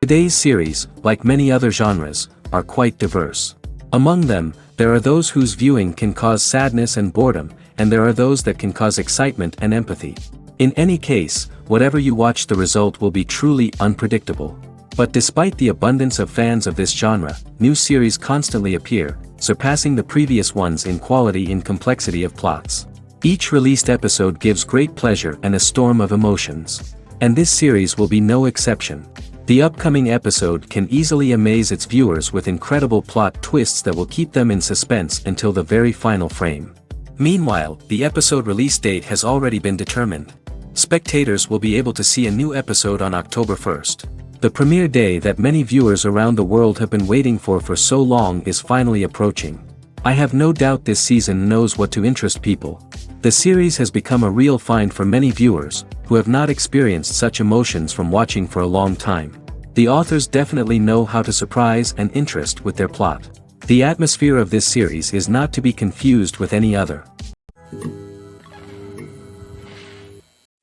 Today's series, like many other genres, are quite diverse. Among them, there are those whose viewing can cause sadness and boredom, and there are those that can cause excitement and empathy. In any case, whatever you watch, the result will be truly unpredictable. But despite the abundance of fans of this genre, new series constantly appear, surpassing the previous ones in quality and complexity of plots. Each released episode gives great pleasure and a storm of emotions. And this series will be no exception. The upcoming episode can easily amaze its viewers with incredible plot twists that will keep them in suspense until the very final frame. Meanwhile, the episode release date has already been determined. Spectators will be able to see a new episode on October 1st. The premiere day that many viewers around the world have been waiting for so long is finally approaching. I have no doubt this season knows what to interest people. The series has become a real find for many viewers, who have not experienced such emotions from watching for a long time. The authors definitely know how to surprise and interest with their plot. The atmosphere of this series is not to be confused with any other.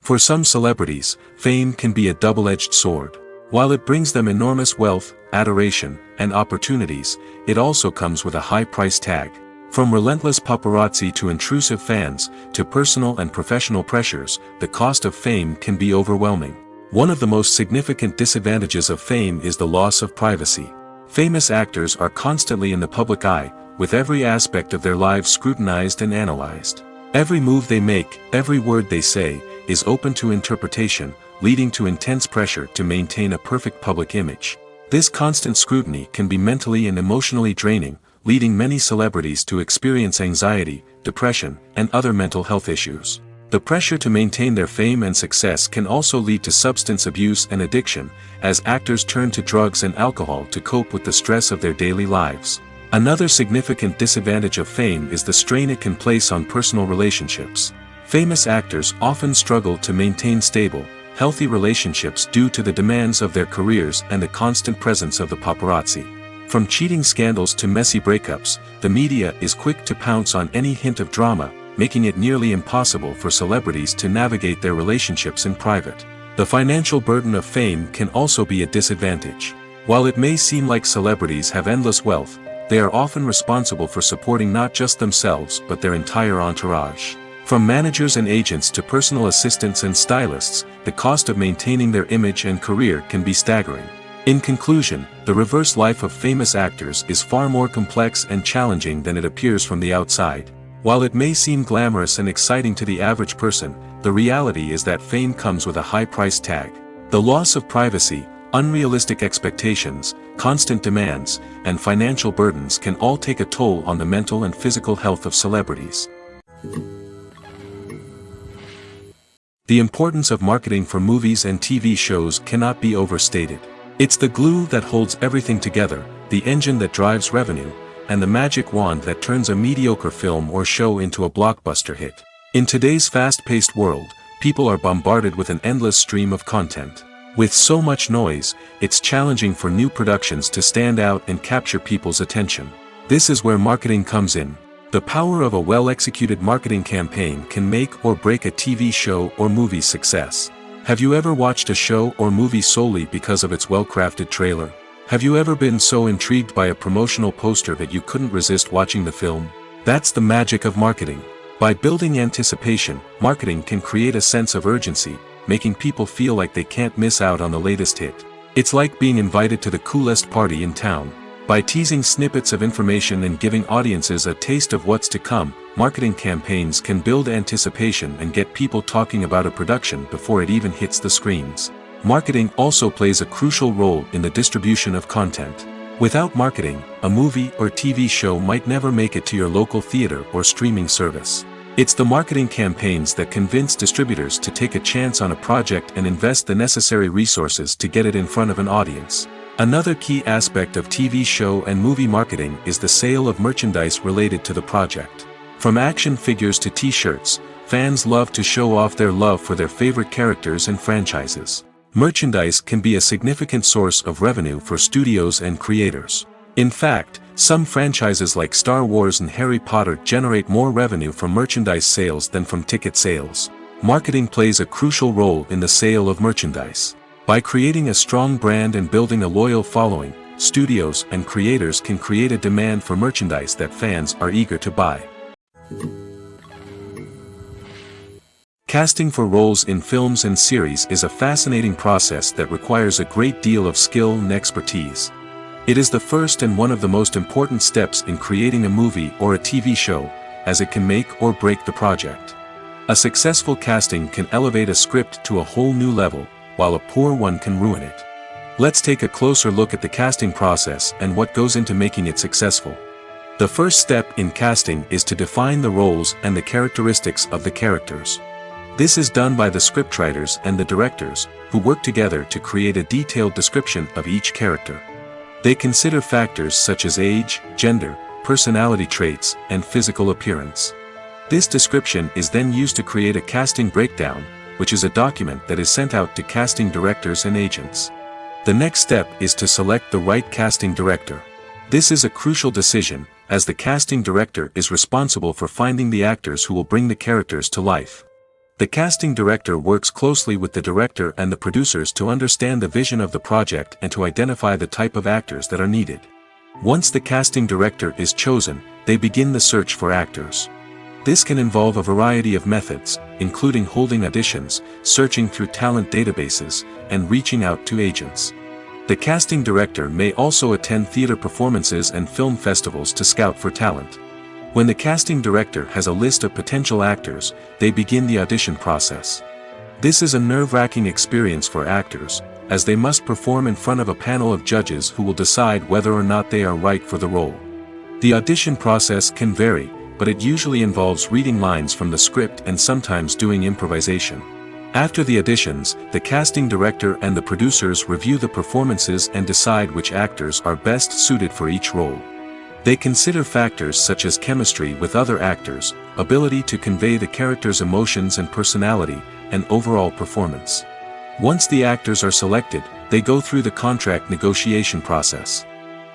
For some celebrities, fame can be a double-edged sword. While it brings them enormous wealth, adoration, and opportunities, it also comes with a high price tag. From relentless paparazzi to intrusive fans, to personal and professional pressures, the cost of fame can be overwhelming. One of the most significant disadvantages of fame is the loss of privacy. Famous actors are constantly in the public eye, with every aspect of their lives scrutinized and analyzed. Every move they make, every word they say, is open to interpretation, leading to intense pressure to maintain a perfect public image. This constant scrutiny can be mentally and emotionally draining, leading many celebrities to experience anxiety, depression, and other mental health issues. The pressure to maintain their fame and success can also lead to substance abuse and addiction, as actors turn to drugs and alcohol to cope with the stress of their daily lives. Another significant disadvantage of fame is the strain it can place on personal relationships. Famous actors often struggle to maintain stable, healthy relationships due to the demands of their careers and the constant presence of the paparazzi. From cheating scandals to messy breakups, the media is quick to pounce on any hint of drama, making it nearly impossible for celebrities to navigate their relationships in private. The financial burden of fame can also be a disadvantage. While it may seem like celebrities have endless wealth, they are often responsible for supporting not just themselves but their entire entourage. From managers and agents to personal assistants and stylists, the cost of maintaining their image and career can be staggering. In conclusion, the reverse life of famous actors is far more complex and challenging than it appears from the outside. While it may seem glamorous and exciting to the average person, the reality is that fame comes with a high price tag. The loss of privacy, unrealistic expectations, constant demands, and financial burdens can all take a toll on the mental and physical health of celebrities. The importance of marketing for movies and TV shows cannot be overstated. It's the glue that holds everything together, the engine that drives revenue, and the magic wand that turns a mediocre film or show into a blockbuster hit. In today's fast-paced world, people are bombarded with an endless stream of content. With so much noise, it's challenging for new productions to stand out and capture people's attention. This is where marketing comes in. The power of a well-executed marketing campaign can make or break a TV show or movie's success. Have you ever watched a show or movie solely because of its well-crafted trailer? Have you ever been so intrigued by a promotional poster that you couldn't resist watching the film? That's the magic of marketing. By building anticipation, marketing can create a sense of urgency, making people feel like they can't miss out on the latest hit. It's like being invited to the coolest party in town. By teasing snippets of information and giving audiences a taste of what's to come, marketing campaigns can build anticipation and get people talking about a production before it even hits the screens. Marketing also plays a crucial role in the distribution of content. Without marketing, a movie or TV show might never make it to your local theater or streaming service. It's the marketing campaigns that convince distributors to take a chance on a project and invest the necessary resources to get it in front of an audience. Another key aspect of TV show and movie marketing is the sale of merchandise related to the project. From action figures to t-shirts, fans love to show off their love for their favorite characters and franchises. Merchandise can be a significant source of revenue for studios and creators. In fact, some franchises like Star Wars and Harry Potter generate more revenue from merchandise sales than from ticket sales. Marketing plays a crucial role in the sale of merchandise. By creating a strong brand and building a loyal following, studios and creators can create a demand for merchandise that fans are eager to buy. Casting for roles in films and series is a fascinating process that requires a great deal of skill and expertise. It is the first and one of the most important steps in creating a movie or a TV show, as it can make or break the project. A successful casting can elevate a script to a whole new level, while a poor one can ruin it. Let's take a closer look at the casting process and what goes into making it successful. The first step in casting is to define the roles and the characteristics of the characters. This is done by the scriptwriters and the directors, who work together to create a detailed description of each character. They consider factors such as age, gender, personality traits, and physical appearance. This description is then used to create a casting breakdown, which is a document that is sent out to casting directors and agents. The next step is to select the right casting director. This is a crucial decision, as the casting director is responsible for finding the actors who will bring the characters to life. The casting director works closely with the director and the producers to understand the vision of the project and to identify the type of actors that are needed. Once the casting director is chosen, they begin the search for actors. This can involve a variety of methods, including holding auditions, searching through talent databases, and reaching out to agents. The casting director may also attend theater performances and film festivals to scout for talent. When the casting director has a list of potential actors, they begin the audition process. This is a nerve-wracking experience for actors, as they must perform in front of a panel of judges who will decide whether or not they are right for the role. The audition process can vary, but it usually involves reading lines from the script and sometimes doing improvisation. After the auditions, the casting director and the producers review the performances and decide which actors are best suited for each role. They consider factors such as chemistry with other actors, ability to convey the character's emotions and personality, and overall performance. Once the actors are selected, they go through the contract negotiation process.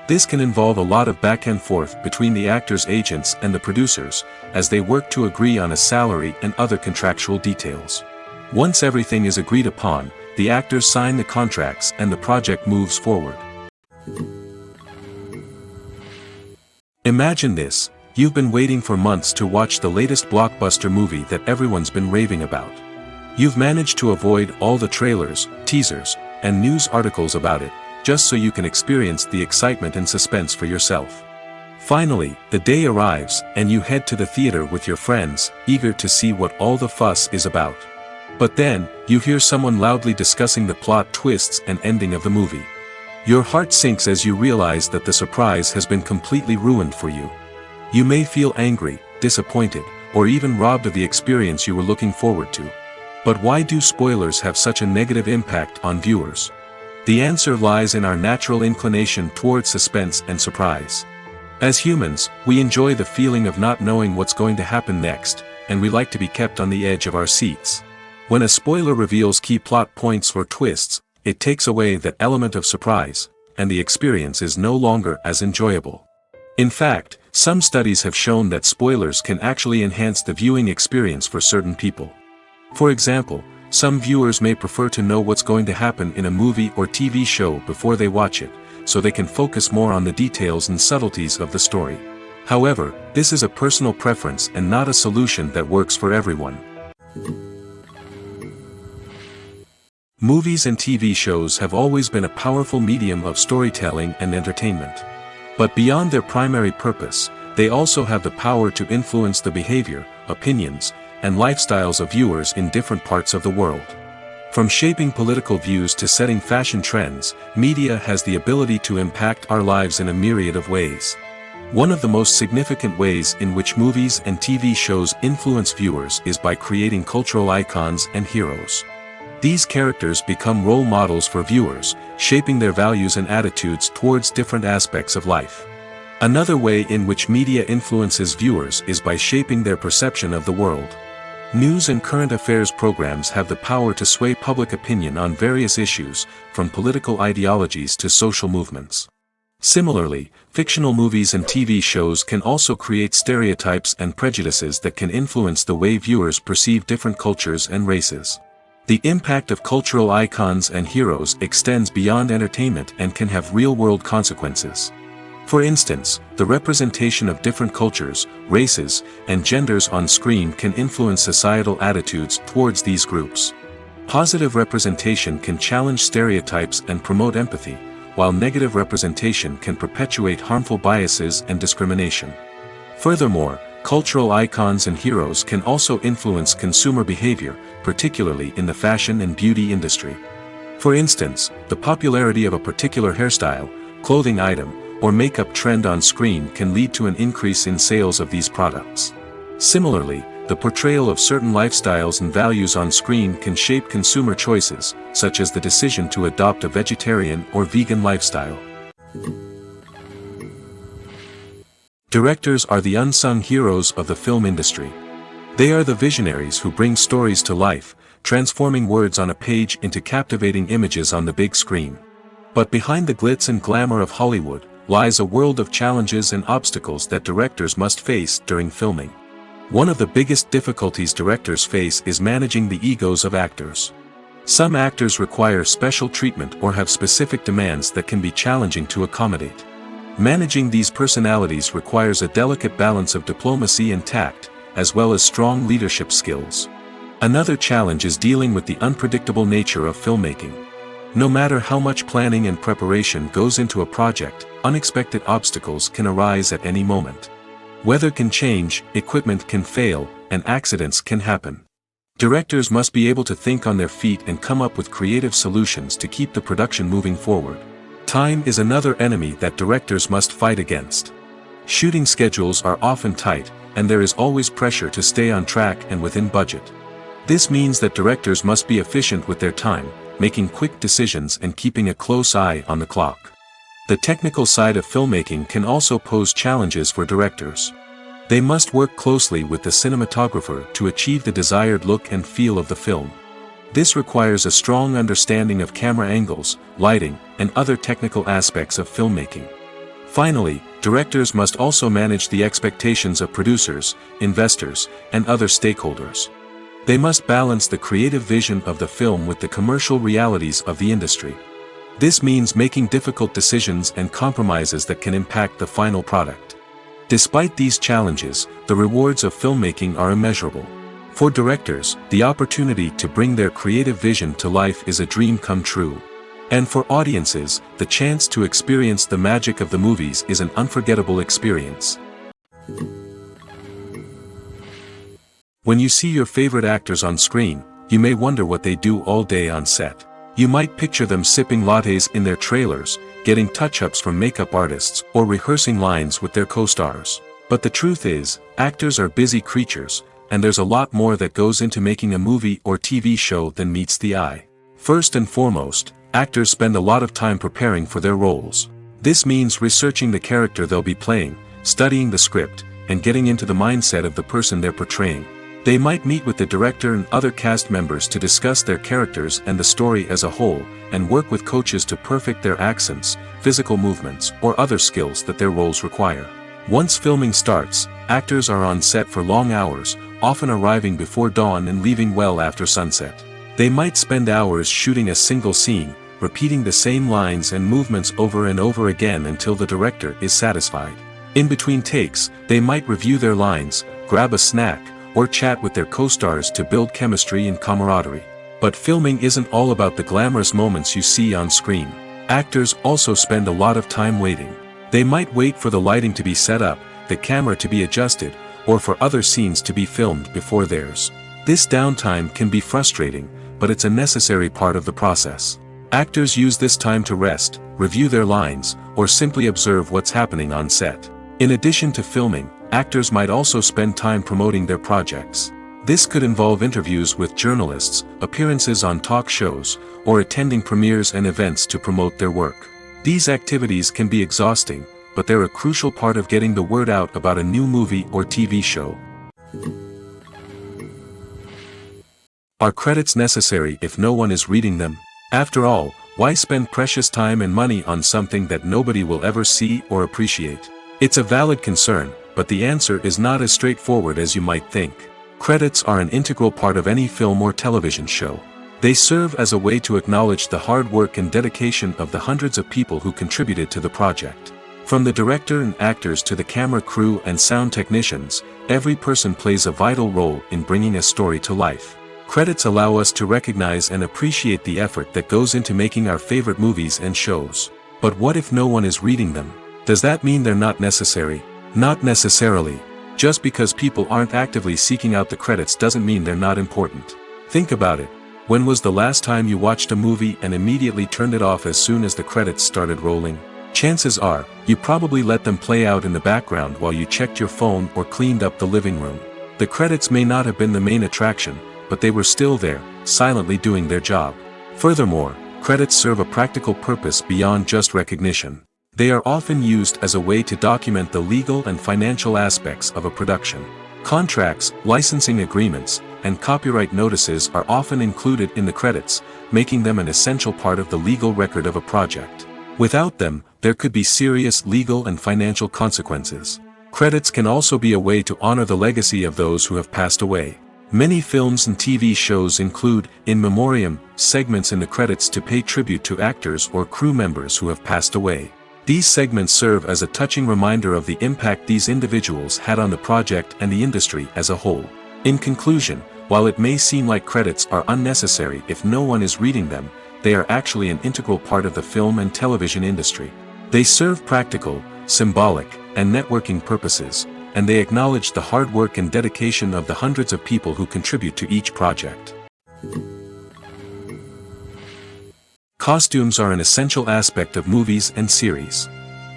This can involve a lot of back and forth between the actors' agents and the producers, as they work to agree on a salary and other contractual details. Once everything is agreed upon, the actors sign the contracts and the project moves forward. Imagine this: you've been waiting for months to watch the latest blockbuster movie that everyone's been raving about. You've managed to avoid all the trailers, teasers, and news articles about it, just so you can experience the excitement and suspense for yourself. Finally, the day arrives, and you head to the theater with your friends, eager to see what all the fuss is about. But then, you hear someone loudly discussing the plot twists and ending of the movie. Your heart sinks as you realize that the surprise has been completely ruined for you. You may feel angry, disappointed, or even robbed of the experience you were looking forward to. But why do spoilers have such a negative impact on viewers? The answer lies in our natural inclination toward suspense and surprise. As humans, we enjoy the feeling of not knowing what's going to happen next, and we like to be kept on the edge of our seats. When a spoiler reveals key plot points or twists, it takes away that element of surprise, and the experience is no longer as enjoyable. In fact, some studies have shown that spoilers can actually enhance the viewing experience for certain people. For example, some viewers may prefer to know what's going to happen in a movie or TV show before they watch it, so they can focus more on the details and subtleties of the story. However, this is a personal preference and not a solution that works for everyone. Movies and TV shows have always been a powerful medium of storytelling and entertainment. But beyond their primary purpose, they also have the power to influence the behavior, opinions, and lifestyles of viewers in different parts of the world. From shaping political views to setting fashion trends, media has the ability to impact our lives in a myriad of ways. One of the most significant ways in which movies and TV shows influence viewers is by creating cultural icons and heroes. These characters become role models for viewers, shaping their values and attitudes towards different aspects of life. Another way in which media influences viewers is by shaping their perception of the world. News and current affairs programs have the power to sway public opinion on various issues, from political ideologies to social movements. Similarly, fictional movies and TV shows can also create stereotypes and prejudices that can influence the way viewers perceive different cultures and races. The impact of cultural icons and heroes extends beyond entertainment and can have real-world consequences. For instance, the representation of different cultures, races, and genders on screen can influence societal attitudes towards these groups. Positive representation can challenge stereotypes and promote empathy, while negative representation can perpetuate harmful biases and discrimination. Furthermore, cultural icons and heroes can also influence consumer behavior, particularly in the fashion and beauty industry. For instance, the popularity of a particular hairstyle, clothing item, or makeup trend on screen can lead to an increase in sales of these products. Similarly, the portrayal of certain lifestyles and values on screen can shape consumer choices, such as the decision to adopt a vegetarian or vegan lifestyle. Directors are the unsung heroes of the film industry. They are the visionaries who bring stories to life, transforming words on a page into captivating images on the big screen. But behind the glitz and glamour of Hollywood lies a world of challenges and obstacles that directors must face during filming. One of the biggest difficulties directors face is managing the egos of actors. Some actors require special treatment or have specific demands that can be challenging to accommodate. Managing these personalities requires a delicate balance of diplomacy and tact, as well as strong leadership skills. Another challenge is dealing with the unpredictable nature of filmmaking. No matter how much planning and preparation goes into a project, unexpected obstacles can arise at any moment. Weather can change, equipment can fail, and accidents can happen. Directors must be able to think on their feet and come up with creative solutions to keep the production moving forward. Time is another enemy that directors must fight against. Shooting schedules are often tight, and there is always pressure to stay on track and within budget. This means that directors must be efficient with their time, making quick decisions and keeping a close eye on the clock. The technical side of filmmaking can also pose challenges for directors. They must work closely with the cinematographer to achieve the desired look and feel of the film. This requires a strong understanding of camera angles, lighting, and other technical aspects of filmmaking. Finally, directors must also manage the expectations of producers, investors, and other stakeholders. They must balance the creative vision of the film with the commercial realities of the industry. This means making difficult decisions and compromises that can impact the final product. Despite these challenges, the rewards of filmmaking are immeasurable. For directors, the opportunity to bring their creative vision to life is a dream come true. And for audiences, the chance to experience the magic of the movies is an unforgettable experience. When you see your favorite actors on screen, you may wonder what they do all day on set. You might picture them sipping lattes in their trailers, getting touch-ups from makeup artists, or rehearsing lines with their co-stars. But the truth is, actors are busy creatures, and there's a lot more that goes into making a movie or TV show than meets the eye. First and foremost, actors spend a lot of time preparing for their roles. This means researching the character they'll be playing, studying the script, and getting into the mindset of the person they're portraying. They might meet with the director and other cast members to discuss their characters and the story as a whole, and work with coaches to perfect their accents, physical movements, or other skills that their roles require. Once filming starts, actors are on set for long hours, often arriving before dawn and leaving well after sunset. They might spend hours shooting a single scene, repeating the same lines and movements over and over again until the director is satisfied. In between takes, they might review their lines, grab a snack, or chat with their co-stars to build chemistry and camaraderie. But filming isn't all about the glamorous moments you see on screen. Actors also spend a lot of time waiting. They might wait for the lighting to be set up, the camera to be adjusted, or for other scenes to be filmed before theirs. This downtime can be frustrating, but it's a necessary part of the process. Actors use this time to rest, review their lines, or simply observe what's happening on set. In addition to filming, actors might also spend time promoting their projects. This could involve interviews with journalists, appearances on talk shows, or attending premieres and events to promote their work. These activities can be exhausting, but they're a crucial part of getting the word out about a new movie or TV show. Are credits necessary if no one is reading them? After all, why spend precious time and money on something that nobody will ever see or appreciate? It's a valid concern, but the answer is not as straightforward as you might think. Credits are an integral part of any film or television show. They serve as a way to acknowledge the hard work and dedication of the hundreds of people who contributed to the project. From the director and actors to the camera crew and sound technicians, every person plays a vital role in bringing a story to life. Credits allow us to recognize and appreciate the effort that goes into making our favorite movies and shows. But what if no one is reading them? Does that mean they're not necessary? Not necessarily. Just because people aren't actively seeking out the credits doesn't mean they're not important. Think about it. When was the last time you watched a movie and immediately turned it off as soon as the credits started rolling? Chances are, you probably let them play out in the background while you checked your phone or cleaned up the living room. The credits may not have been the main attraction, but they were still there, silently doing their job. Furthermore, credits serve a practical purpose beyond just recognition. They are often used as a way to document the legal and financial aspects of a production. Contracts, licensing agreements, and copyright notices are often included in the credits, making them an essential part of the legal record of a project. Without them, there could be serious legal and financial consequences. Credits can also be a way to honor the legacy of those who have passed away. Many films and TV shows include, in memoriam, segments in the credits to pay tribute to actors or crew members who have passed away. These segments serve as a touching reminder of the impact these individuals had on the project and the industry as a whole. In conclusion, while it may seem like credits are unnecessary if no one is reading them, they are actually an integral part of the film and television industry. They serve practical, symbolic, and networking purposes, and they acknowledge the hard work and dedication of the hundreds of people who contribute to each project. Costumes are an essential aspect of movies and series.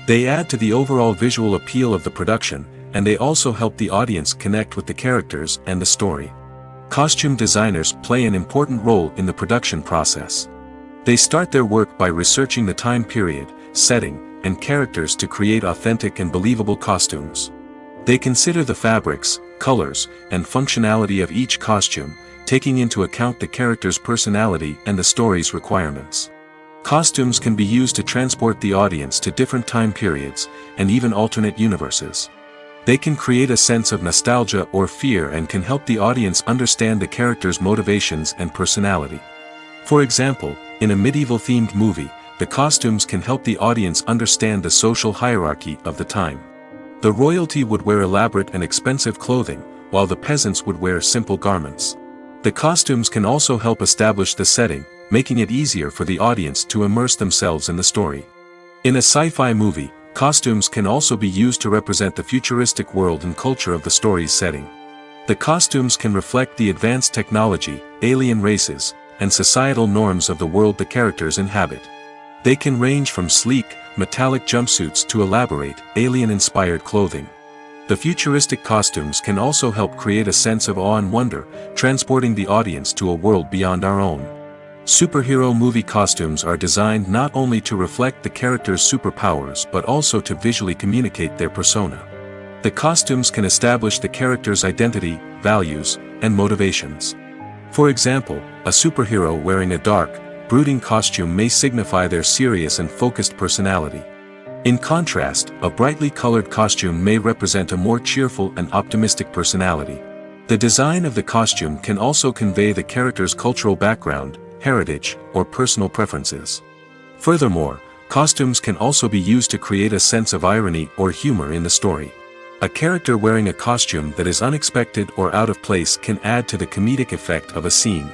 They add to the overall visual appeal of the production, and they also help the audience connect with the characters and the story. Costume designers play an important role in the production process. They start their work by researching the time period, setting, and characters to create authentic and believable costumes. They consider the fabrics, colors, and functionality of each costume, taking into account the character's personality and the story's requirements. Costumes can be used to transport the audience to different time periods, and even alternate universes. They can create a sense of nostalgia or fear and can help the audience understand the character's motivations and personality. For example, in a medieval-themed movie, the costumes can help the audience understand the social hierarchy of the time. The royalty would wear elaborate and expensive clothing, while the peasants would wear simple garments. The costumes can also help establish the setting, making it easier for the audience to immerse themselves in the story. In a sci-fi movie, costumes can also be used to represent the futuristic world and culture of the story's setting. The costumes can reflect the advanced technology, alien races, and societal norms of the world the characters inhabit. They can range from sleek, metallic jumpsuits to elaborate, alien-inspired clothing. The futuristic costumes can also help create a sense of awe and wonder, transporting the audience to a world beyond our own. Superhero movie costumes are designed not only to reflect the character's superpowers but also to visually communicate their persona. The costumes can establish the character's identity, values, and motivations. For example, a superhero wearing a dark, brooding costume may signify their serious and focused personality. In contrast, a brightly colored costume may represent a more cheerful and optimistic personality. The design of the costume can also convey the character's cultural background, heritage, or personal preferences. Furthermore, costumes can also be used to create a sense of irony or humor in the story. A character wearing a costume that is unexpected or out of place can add to the comedic effect of a scene.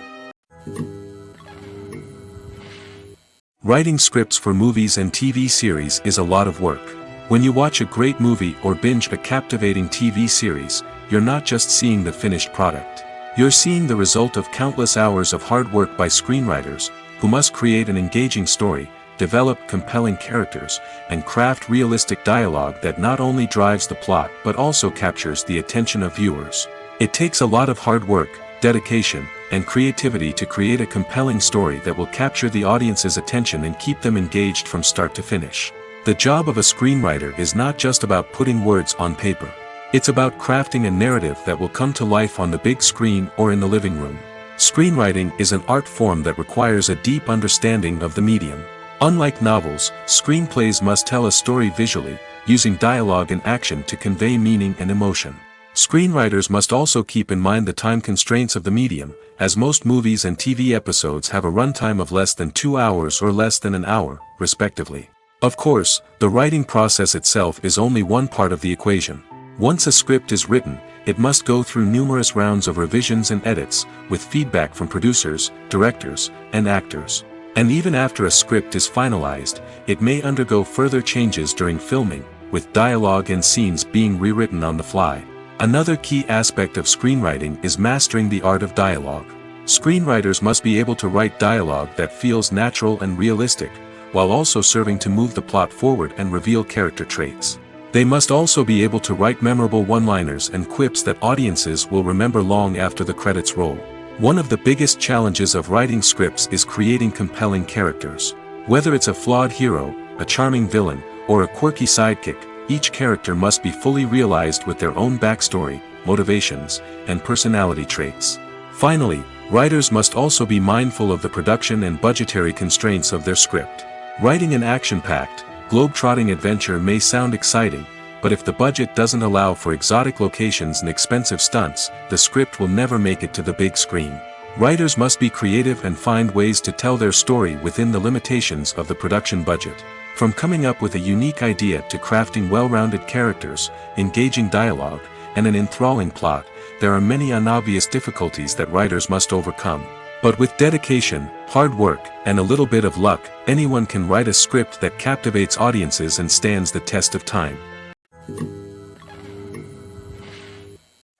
Writing scripts for movies and TV series is a lot of work. When you watch a great movie or binge a captivating TV series, you're not just seeing the finished product. You're seeing the result of countless hours of hard work by screenwriters, who must create an engaging story, develop compelling characters, and craft realistic dialogue that not only drives the plot but also captures the attention of viewers. It takes a lot of hard work, dedication, and creativity to create a compelling story that will capture the audience's attention and keep them engaged from start to finish. The job of a screenwriter is not just about putting words on paper. It's about crafting a narrative that will come to life on the big screen or in the living room. Screenwriting is an art form that requires a deep understanding of the medium. Unlike novels, screenplays must tell a story visually, using dialogue and action to convey meaning and emotion. Screenwriters must also keep in mind the time constraints of the medium, as most movies and TV episodes have a runtime of less than 2 hours or less than an hour, respectively. Of course, the writing process itself is only one part of the equation. Once a script is written, it must go through numerous rounds of revisions and edits, with feedback from producers, directors, and actors. And even after a script is finalized, it may undergo further changes during filming, with dialogue and scenes being rewritten on the fly. Another key aspect of screenwriting is mastering the art of dialogue. Screenwriters must be able to write dialogue that feels natural and realistic, while also serving to move the plot forward and reveal character traits. They must also be able to write memorable one-liners and quips that audiences will remember long after the credits roll. One of the biggest challenges of writing scripts is creating compelling characters. Whether it's a flawed hero, a charming villain, or a quirky sidekick, each character must be fully realized with their own backstory, motivations, and personality traits. Finally, writers must also be mindful of the production and budgetary constraints of their script. Writing an action-packed, globe-trotting adventure may sound exciting, but if the budget doesn't allow for exotic locations and expensive stunts, the script will never make it to the big screen. Writers must be creative and find ways to tell their story within the limitations of the production budget. From coming up with a unique idea to crafting well-rounded characters, engaging dialogue, and an enthralling plot, there are many unobvious difficulties that writers must overcome. But with dedication, hard work, and a little bit of luck, anyone can write a script that captivates audiences and stands the test of time.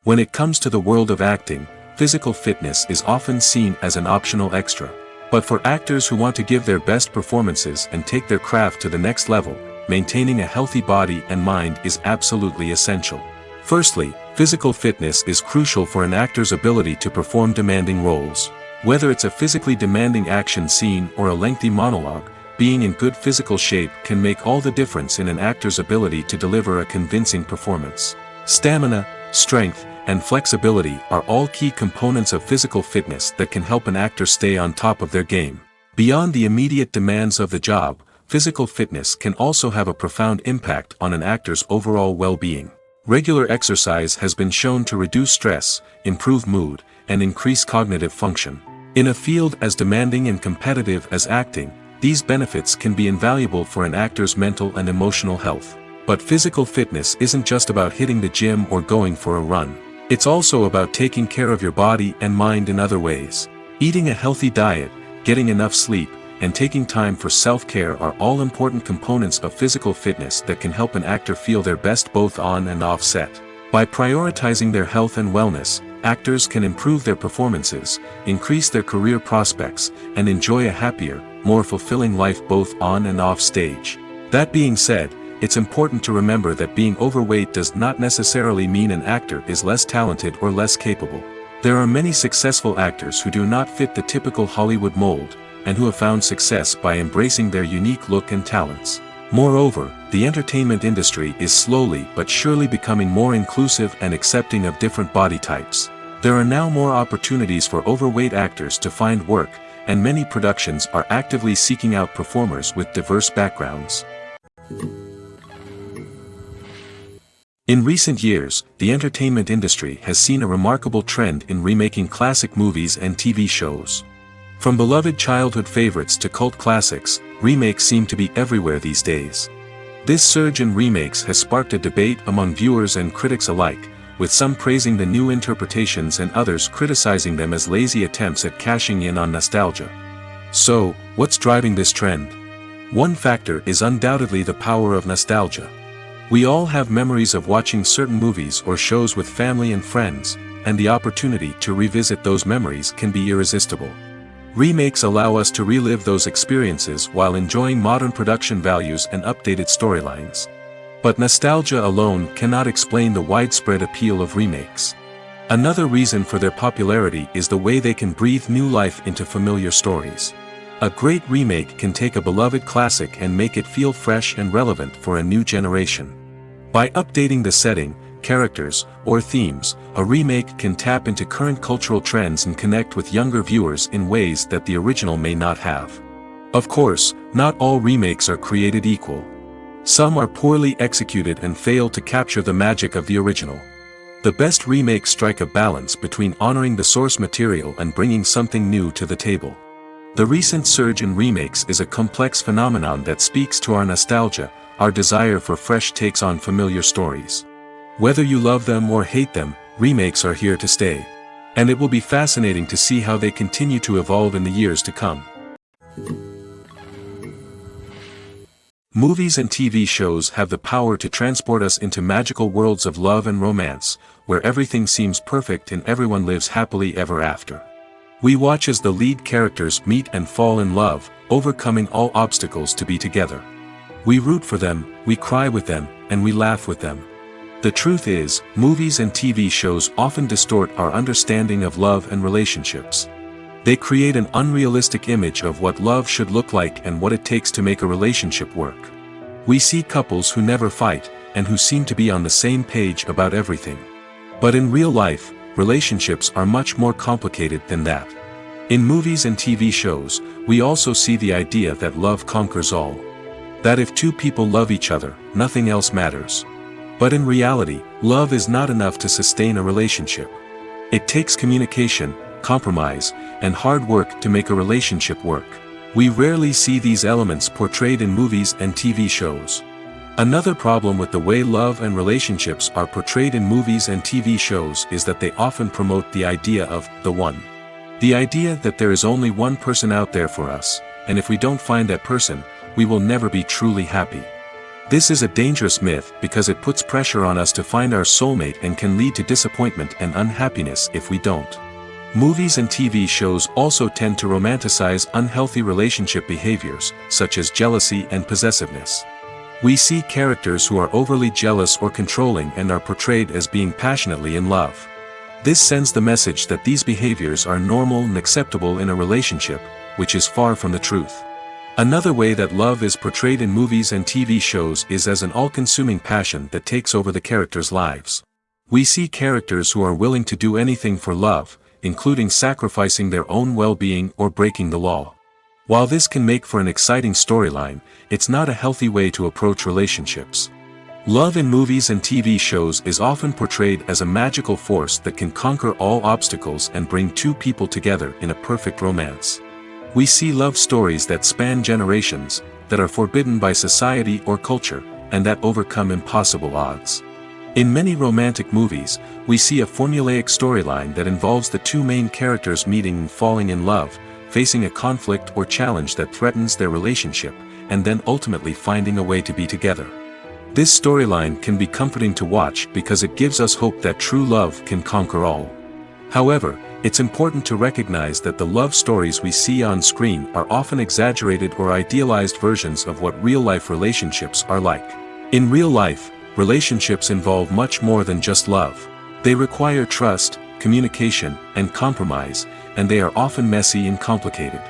When it comes to the world of acting, physical fitness is often seen as an optional extra. But for actors who want to give their best performances and take their craft to the next level, maintaining a healthy body and mind is absolutely essential. Firstly, physical fitness is crucial for an actor's ability to perform demanding roles. Whether it's a physically demanding action scene or a lengthy monologue, being in good physical shape can make all the difference in an actor's ability to deliver a convincing performance. Stamina, strength, and flexibility are all key components of physical fitness that can help an actor stay on top of their game. Beyond the immediate demands of the job, physical fitness can also have a profound impact on an actor's overall well-being. Regular exercise has been shown to reduce stress, improve mood, and increase cognitive function. In a field as demanding and competitive as acting, these benefits can be invaluable for an actor's mental and emotional health. But physical fitness isn't just about hitting the gym or going for a run. It's also about taking care of your body and mind in other ways. Eating a healthy diet, getting enough sleep, and taking time for self-care are all important components of physical fitness that can help an actor feel their best both on and off set. By prioritizing their health and wellness, actors can improve their performances, increase their career prospects, and enjoy a happier, more fulfilling life both on and off stage. That being said, it's important to remember that being overweight does not necessarily mean an actor is less talented or less capable. There are many successful actors who do not fit the typical Hollywood mold, and who have found success by embracing their unique look and talents. Moreover, the entertainment industry is slowly but surely becoming more inclusive and accepting of different body types. There are now more opportunities for overweight actors to find work, and many productions are actively seeking out performers with diverse backgrounds. In recent years, the entertainment industry has seen a remarkable trend in remaking classic movies and TV shows. From beloved childhood favorites to cult classics, remakes seem to be everywhere these days. This surge in remakes has sparked a debate among viewers and critics alike, with some praising the new interpretations and others criticizing them as lazy attempts at cashing in on nostalgia. So, what's driving this trend? One factor is undoubtedly the power of nostalgia. We all have memories of watching certain movies or shows with family and friends, and the opportunity to revisit those memories can be irresistible. Remakes allow us to relive those experiences while enjoying modern production values and updated storylines. But nostalgia alone cannot explain the widespread appeal of remakes. Another reason for their popularity is the way they can breathe new life into familiar stories. A great remake can take a beloved classic and make it feel fresh and relevant for a new generation. By updating the setting, characters, or themes, a remake can tap into current cultural trends and connect with younger viewers in ways that the original may not have. Of course, not all remakes are created equal. Some are poorly executed and fail to capture the magic of the original. The best remakes strike a balance between honoring the source material and bringing something new to the table. The recent surge in remakes is a complex phenomenon that speaks to our nostalgia, our desire for fresh takes on familiar stories. Whether you love them or hate them, remakes are here to stay. And it will be fascinating to see how they continue to evolve in the years to come. Movies and TV shows have the power to transport us into magical worlds of love and romance, where everything seems perfect and everyone lives happily ever after. We watch as the lead characters meet and fall in love, overcoming all obstacles to be together. We root for them, we cry with them, and we laugh with them. The truth is, movies and TV shows often distort our understanding of love and relationships. They create an unrealistic image of what love should look like and what it takes to make a relationship work. We see couples who never fight, and who seem to be on the same page about everything. But in real life, relationships are much more complicated than that. In movies and TV shows, we also see the idea that love conquers all. That if two people love each other, nothing else matters. But in reality, love is not enough to sustain a relationship. It takes communication, compromise, and hard work to make a relationship work. We rarely see these elements portrayed in movies and TV shows. Another problem with the way love and relationships are portrayed in movies and TV shows is that they often promote the idea of the one. The idea that there is only one person out there for us, and if we don't find that person, we will never be truly happy. This is a dangerous myth because it puts pressure on us to find our soulmate and can lead to disappointment and unhappiness if we don't. Movies and TV shows also tend to romanticize unhealthy relationship behaviors, such as jealousy and possessiveness. We see characters who are overly jealous or controlling and are portrayed as being passionately in love. This sends the message that these behaviors are normal and acceptable in a relationship, which is far from the truth. Another way that love is portrayed in movies and TV shows is as an all-consuming passion that takes over the characters' lives. We see characters who are willing to do anything for love, including sacrificing their own well-being or breaking the law. While this can make for an exciting storyline, it's not a healthy way to approach relationships. Love in movies and TV shows is often portrayed as a magical force that can conquer all obstacles and bring two people together in a perfect romance. We see love stories that span generations, that are forbidden by society or culture, and that overcome impossible odds. In many romantic movies, we see a formulaic storyline that involves the two main characters meeting and falling in love, facing a conflict or challenge that threatens their relationship, and then ultimately finding a way to be together. This storyline can be comforting to watch because it gives us hope that true love can conquer all. However, it's important to recognize that the love stories we see on screen are often exaggerated or idealized versions of what real-life relationships are like. In real life, relationships involve much more than just love. They require trust, communication, and compromise, and they are often messy and complicated.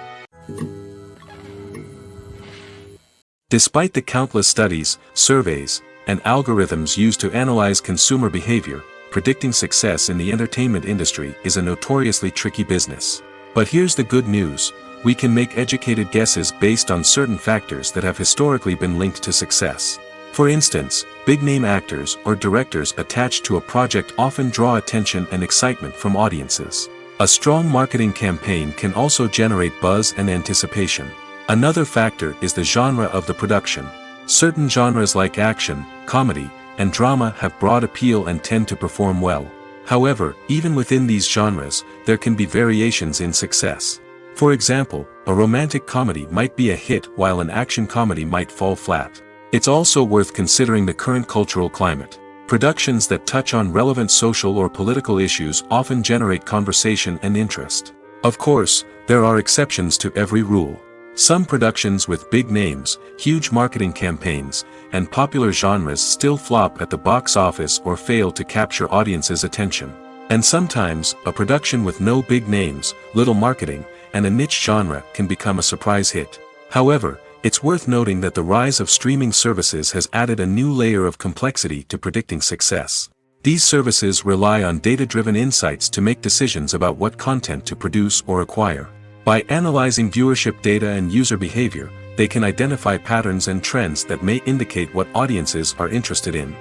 Despite the countless studies, surveys, and algorithms used to analyze consumer behavior, predicting success in the entertainment industry is a notoriously tricky business. But here's the good news: we can make educated guesses based on certain factors that have historically been linked to success. For instance, big-name actors or directors attached to a project often draw attention and excitement from audiences. A strong marketing campaign can also generate buzz and anticipation. Another factor is the genre of the production. Certain genres like action, comedy, and drama have broad appeal and tend to perform well. However, even within these genres, there can be variations in success. For example, a romantic comedy might be a hit while an action comedy might fall flat. It's also worth considering the current cultural climate. Productions that touch on relevant social or political issues often generate conversation and interest. Of course, there are exceptions to every rule. Some productions with big names, huge marketing campaigns, and popular genres still flop at the box office or fail to capture audiences' attention. And sometimes, a production with no big names, little marketing, and a niche genre can become a surprise hit. However, it's worth noting that the rise of streaming services has added a new layer of complexity to predicting success. These services rely on data-driven insights to make decisions about what content to produce or acquire. By analyzing viewership data and user behavior, they can identify patterns and trends that may indicate what audiences are interested in.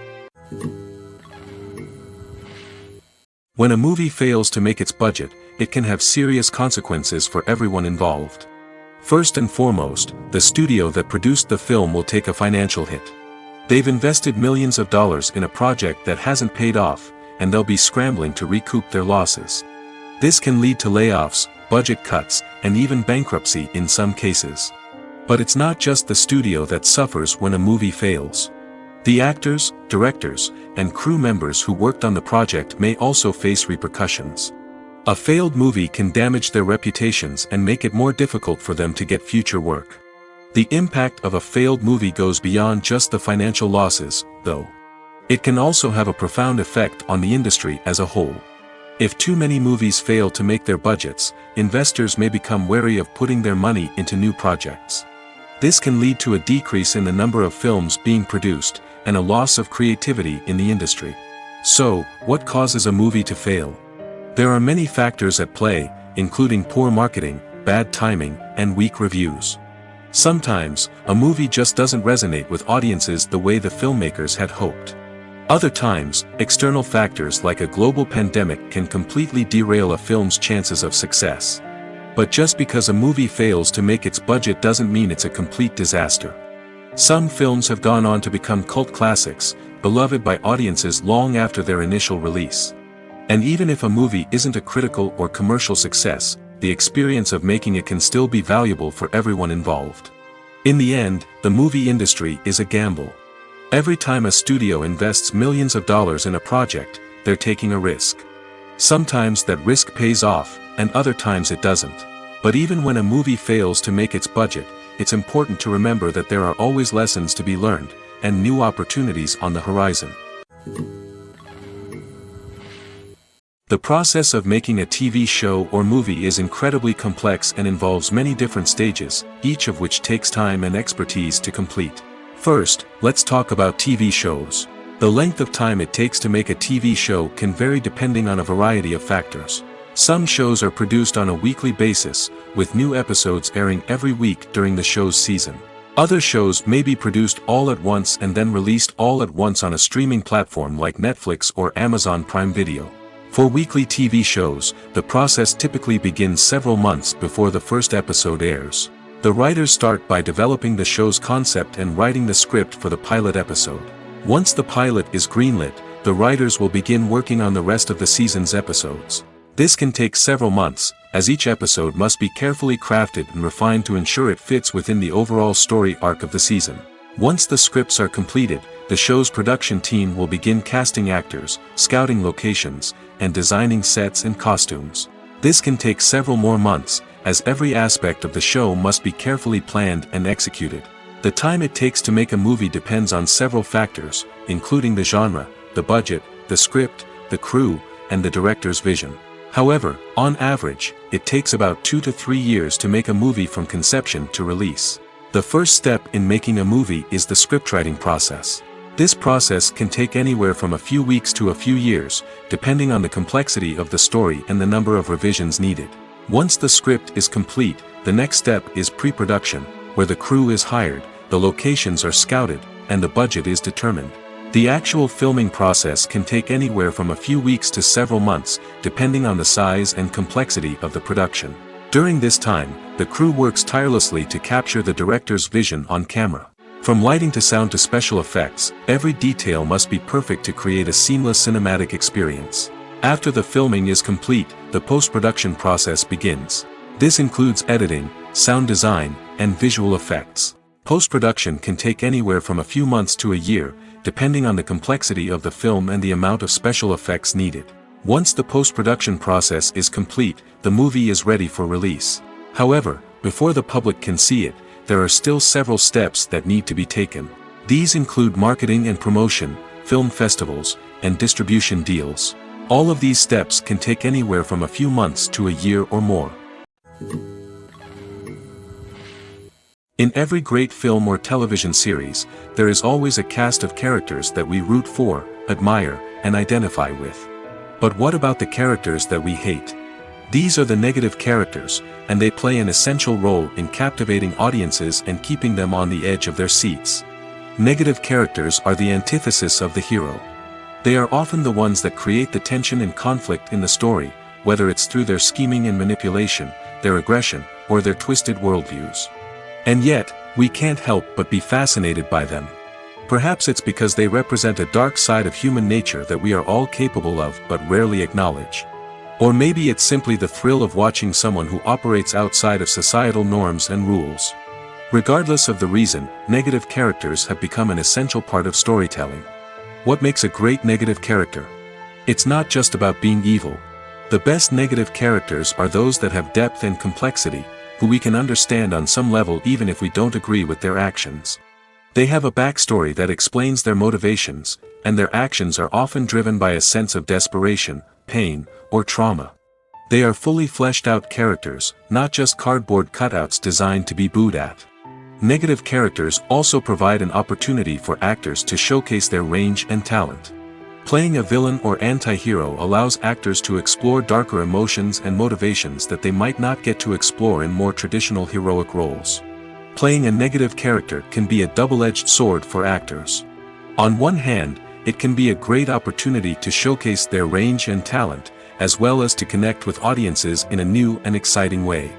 When a movie fails to make its budget, it can have serious consequences for everyone involved. First and foremost, the studio that produced the film will take a financial hit. They've invested millions of dollars in a project that hasn't paid off, and they'll be scrambling to recoup their losses. This can lead to layoffs, budget cuts, and even bankruptcy in some cases. But it's not just the studio that suffers when a movie fails. The actors, directors, and crew members who worked on the project may also face repercussions. A failed movie can damage their reputations and make it more difficult for them to get future work. The impact of a failed movie goes beyond just the financial losses, though. It can also have a profound effect on the industry as a whole. If too many movies fail to make their budgets, investors may become wary of putting their money into new projects. This can lead to a decrease in the number of films being produced, and a loss of creativity in the industry. So, what causes a movie to fail? There are many factors at play, including poor marketing, bad timing, and weak reviews. Sometimes, a movie just doesn't resonate with audiences the way the filmmakers had hoped. Other times, external factors like a global pandemic can completely derail a film's chances of success. But just because a movie fails to make its budget doesn't mean it's a complete disaster. Some films have gone on to become cult classics, beloved by audiences long after their initial release. And even if a movie isn't a critical or commercial success, the experience of making it can still be valuable for everyone involved. In the end, the movie industry is a gamble. Every time a studio invests millions of dollars in a project, they're taking a risk. Sometimes that risk pays off, and other times it doesn't. But even when a movie fails to make its budget, it's important to remember that there are always lessons to be learned, and new opportunities on the horizon. The process of making a TV show or movie is incredibly complex and involves many different stages, each of which takes time and expertise to complete. First, let's talk about TV shows. The length of time it takes to make a TV show can vary depending on a variety of factors. Some shows are produced on a weekly basis, with new episodes airing every week during the show's season. Other shows may be produced all at once and then released all at once on a streaming platform like Netflix or Amazon Prime Video. For weekly TV shows, the process typically begins several months before the first episode airs. The writers start by developing the show's concept and writing the script for the pilot episode. Once the pilot is greenlit, the writers will begin working on the rest of the season's episodes. This can take several months, as each episode must be carefully crafted and refined to ensure it fits within the overall story arc of the season. Once the scripts are completed, the show's production team will begin casting actors, scouting locations, and designing sets and costumes. This can take several more months, as every aspect of the show must be carefully planned and executed. The time it takes to make a movie depends on several factors, including the genre, the budget, the script, the crew, and the director's vision. However, on average, it takes about 2 to 3 years to make a movie from conception to release. The first step in making a movie is the scriptwriting process. This process can take anywhere from a few weeks to a few years, depending on the complexity of the story and the number of revisions needed. Once the script is complete, the next step is pre-production, where the crew is hired, the locations are scouted, and the budget is determined. The actual filming process can take anywhere from a few weeks to several months, depending on the size and complexity of the production. During this time, the crew works tirelessly to capture the director's vision on camera. From lighting to sound to special effects, every detail must be perfect to create a seamless cinematic experience. After the filming is complete, the post-production process begins. This includes editing, sound design, and visual effects. Post-production can take anywhere from a few months to a year, depending on the complexity of the film and the amount of special effects needed. Once the post-production process is complete, the movie is ready for release. However, before the public can see it, there are still several steps that need to be taken. These include marketing and promotion, film festivals, and distribution deals. All of these steps can take anywhere from a few months to a year or more. In every great film or television series, there is always a cast of characters that we root for, admire, and identify with. But what about the characters that we hate? These are the negative characters, and they play an essential role in captivating audiences and keeping them on the edge of their seats. Negative characters are the antithesis of the hero. They are often the ones that create the tension and conflict in the story, whether it's through their scheming and manipulation, their aggression, or their twisted worldviews. And yet, we can't help but be fascinated by them. Perhaps it's because they represent a dark side of human nature that we are all capable of but rarely acknowledge. Or maybe it's simply the thrill of watching someone who operates outside of societal norms and rules. Regardless of the reason, negative characters have become an essential part of storytelling. What makes a great negative character? It's not just about being evil. The best negative characters are those that have depth and complexity, who we can understand on some level even if we don't agree with their actions. They have a backstory that explains their motivations, and their actions are often driven by a sense of desperation, pain, or trauma. They are fully fleshed out characters, not just cardboard cutouts designed to be booed at. Negative characters also provide an opportunity for actors to showcase their range and talent. Playing a villain or anti-hero allows actors to explore darker emotions and motivations that they might not get to explore in more traditional heroic roles. Playing a negative character can be a double-edged sword for actors. On one hand, it can be a great opportunity to showcase their range and talent, as well as to connect with audiences in a new and exciting way.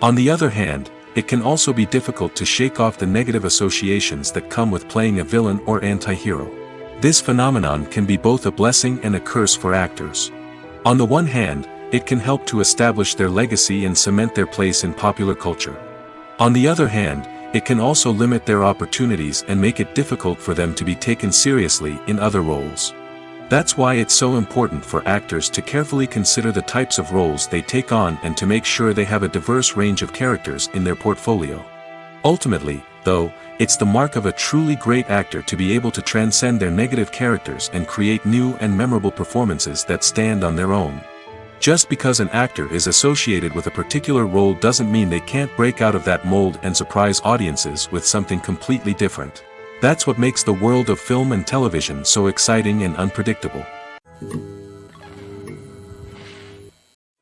On the other hand, it can also be difficult to shake off the negative associations that come with playing a villain or anti-hero. This phenomenon can be both a blessing and a curse for actors. On the one hand, it can help to establish their legacy and cement their place in popular culture. On the other hand, it can also limit their opportunities and make it difficult for them to be taken seriously in other roles. That's why it's so important for actors to carefully consider the types of roles they take on and to make sure they have a diverse range of characters in their portfolio. Ultimately, though, it's the mark of a truly great actor to be able to transcend their negative characters and create new and memorable performances that stand on their own. Just because an actor is associated with a particular role doesn't mean they can't break out of that mold and surprise audiences with something completely different. That's what makes the world of film and television so exciting and unpredictable.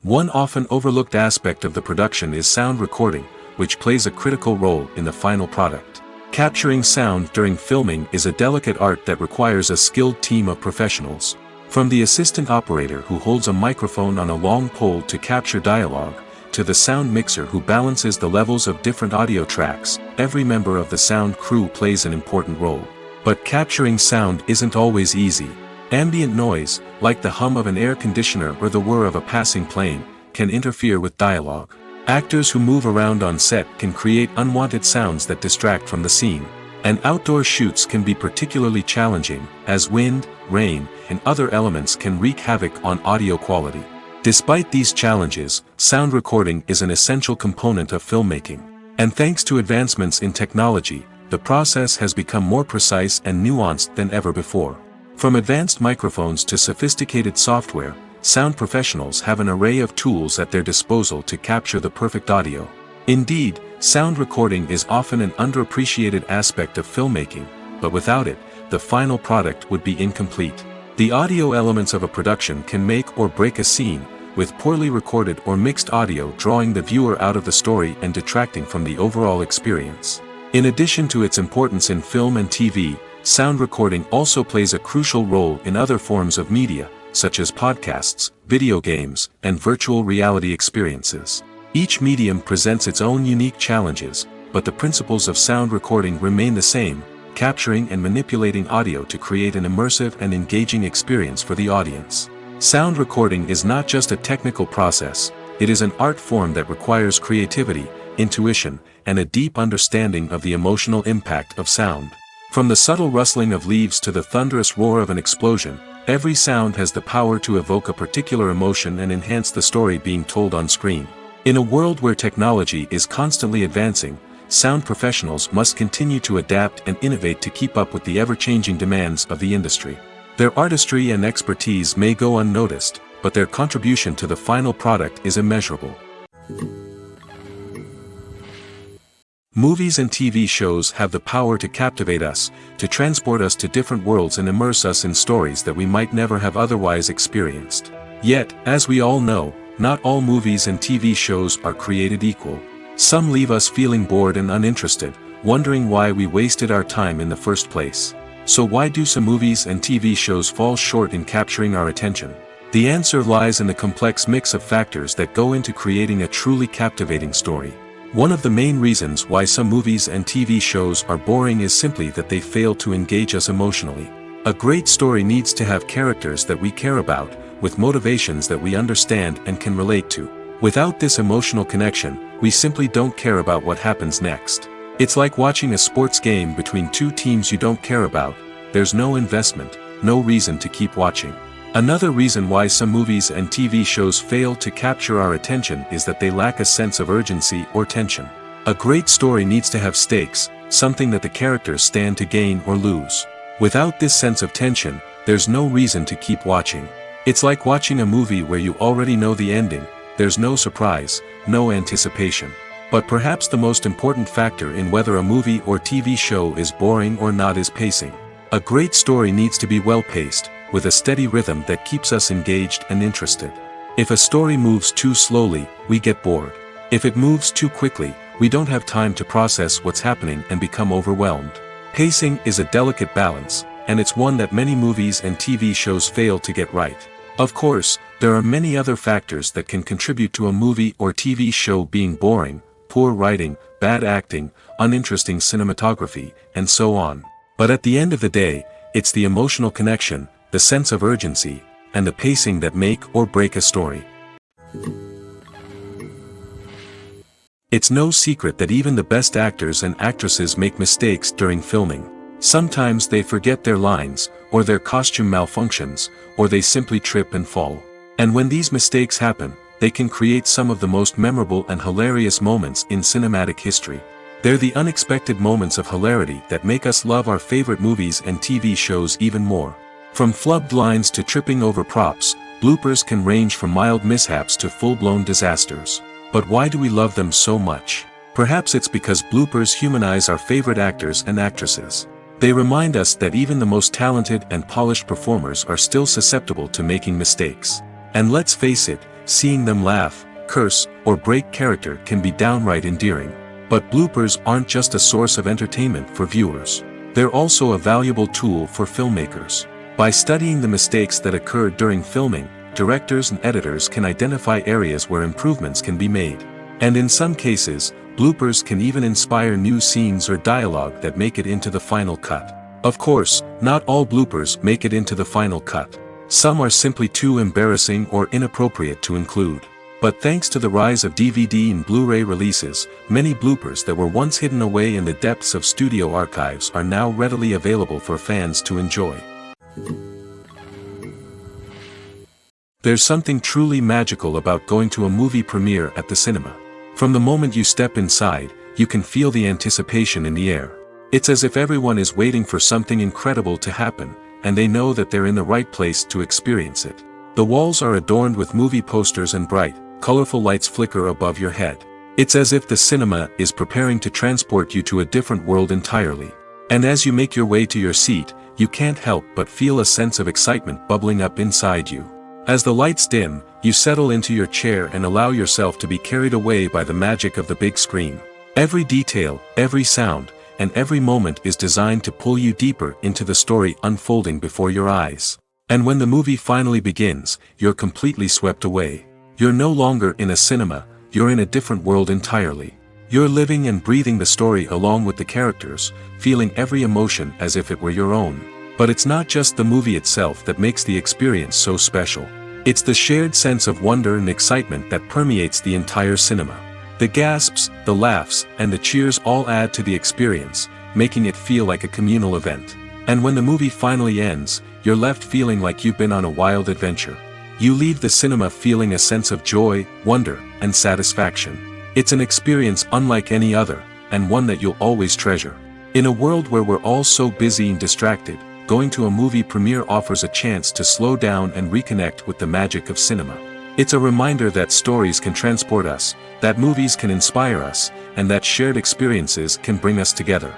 One often overlooked aspect of the production is sound recording, which plays a critical role in the final product. Capturing sound during filming is a delicate art that requires a skilled team of professionals. From the assistant operator who holds a microphone on a long pole to capture dialogue, to the sound mixer who balances the levels of different audio tracks, every member of the sound crew plays an important role. But capturing sound isn't always easy. Ambient noise, like the hum of an air conditioner or the whir of a passing plane, can interfere with dialogue. Actors who move around on set can create unwanted sounds that distract from the scene. And outdoor shoots can be particularly challenging, as wind, rain, and other elements can wreak havoc on audio quality. Despite these challenges, sound recording is an essential component of filmmaking. And thanks to advancements in technology, the process has become more precise and nuanced than ever before. From advanced microphones to sophisticated software, sound professionals have an array of tools at their disposal to capture the perfect audio. Indeed, sound recording is often an underappreciated aspect of filmmaking, but without it, the final product would be incomplete. The audio elements of a production can make or break a scene, with poorly recorded or mixed audio drawing the viewer out of the story and detracting from the overall experience. In addition to its importance in film and TV, sound recording also plays a crucial role in other forms of media, such as podcasts, video games, and virtual reality experiences. Each medium presents its own unique challenges, but the principles of sound recording remain the same, capturing and manipulating audio to create an immersive and engaging experience for the audience. Sound recording is not just a technical process, it is an art form that requires creativity, intuition, and a deep understanding of the emotional impact of sound. From the subtle rustling of leaves to the thunderous roar of an explosion, every sound has the power to evoke a particular emotion and enhance the story being told on screen. In a world where technology is constantly advancing, sound professionals must continue to adapt and innovate to keep up with the ever-changing demands of the industry. Their artistry and expertise may go unnoticed, but their contribution to the final product is immeasurable. Movies and TV shows have the power to captivate us, to transport us to different worlds and immerse us in stories that we might never have otherwise experienced. Yet, as we all know, not all movies and TV shows are created equal. Some leave us feeling bored and uninterested, wondering why we wasted our time in the first place. So why do some movies and TV shows fall short in capturing our attention? The answer lies in the complex mix of factors that go into creating a truly captivating story. One of the main reasons why some movies and TV shows are boring is simply that they fail to engage us emotionally. A great story needs to have characters that we care about, with motivations that we understand and can relate to. Without this emotional connection, we simply don't care about what happens next. It's like watching a sports game between two teams you don't care about. There's no investment, no reason to keep watching. Another reason why some movies and TV shows fail to capture our attention is that they lack a sense of urgency or tension. A great story needs to have stakes, something that the characters stand to gain or lose. Without this sense of tension, there's no reason to keep watching. It's like watching a movie where you already know the ending. There's no surprise, no anticipation. But perhaps the most important factor in whether a movie or TV show is boring or not is pacing. A great story needs to be well-paced, with a steady rhythm that keeps us engaged and interested. If a story moves too slowly, we get bored. If it moves too quickly, we don't have time to process what's happening and become overwhelmed. Pacing is a delicate balance, and it's one that many movies and TV shows fail to get right. Of course, there are many other factors that can contribute to a movie or TV show being boring: poor writing, bad acting, uninteresting cinematography, and so on. But at the end of the day, it's the emotional connection, the sense of urgency, and the pacing that make or break a story. It's no secret that even the best actors and actresses make mistakes during filming. Sometimes they forget their lines, or their costume malfunctions, or they simply trip and fall. And when these mistakes happen, they can create some of the most memorable and hilarious moments in cinematic history. They're the unexpected moments of hilarity that make us love our favorite movies and TV shows even more. From flubbed lines to tripping over props, bloopers can range from mild mishaps to full-blown disasters. But why do we love them so much? Perhaps it's because bloopers humanize our favorite actors and actresses. They remind us that even the most talented and polished performers are still susceptible to making mistakes. And let's face it, seeing them laugh, curse, or break character can be downright endearing. But bloopers aren't just a source of entertainment for viewers. They're also a valuable tool for filmmakers. By studying the mistakes that occur during filming, directors and editors can identify areas where improvements can be made. And in some cases, bloopers can even inspire new scenes or dialogue that make it into the final cut. Of course, not all bloopers make it into the final cut. Some are simply too embarrassing or inappropriate to include. But thanks to the rise of DVD and Blu-ray releases, many bloopers that were once hidden away in the depths of studio archives are now readily available for fans to enjoy. There's something truly magical about going to a movie premiere at the cinema. From the moment you step inside, you can feel the anticipation in the air. It's as if everyone is waiting for something incredible to happen, and they know that they're in the right place to experience it. The walls are adorned with movie posters and bright, colorful lights flicker above your head. It's as if the cinema is preparing to transport you to a different world entirely. And as you make your way to your seat, you can't help but feel a sense of excitement bubbling up inside you. As the lights dim, you settle into your chair and allow yourself to be carried away by the magic of the big screen. Every detail, every sound, and every moment is designed to pull you deeper into the story unfolding before your eyes. And when the movie finally begins, you're completely swept away. You're no longer in a cinema, you're in a different world entirely. You're living and breathing the story along with the characters, feeling every emotion as if it were your own. But it's not just the movie itself that makes the experience so special. It's the shared sense of wonder and excitement that permeates the entire cinema. The gasps, the laughs, and the cheers all add to the experience, making it feel like a communal event. And when the movie finally ends, you're left feeling like you've been on a wild adventure. You leave the cinema feeling a sense of joy, wonder, and satisfaction. It's an experience unlike any other, and one that you'll always treasure. In a world where we're all so busy and distracted, going to a movie premiere offers a chance to slow down and reconnect with the magic of cinema. It's a reminder that stories can transport us, that movies can inspire us, and that shared experiences can bring us together.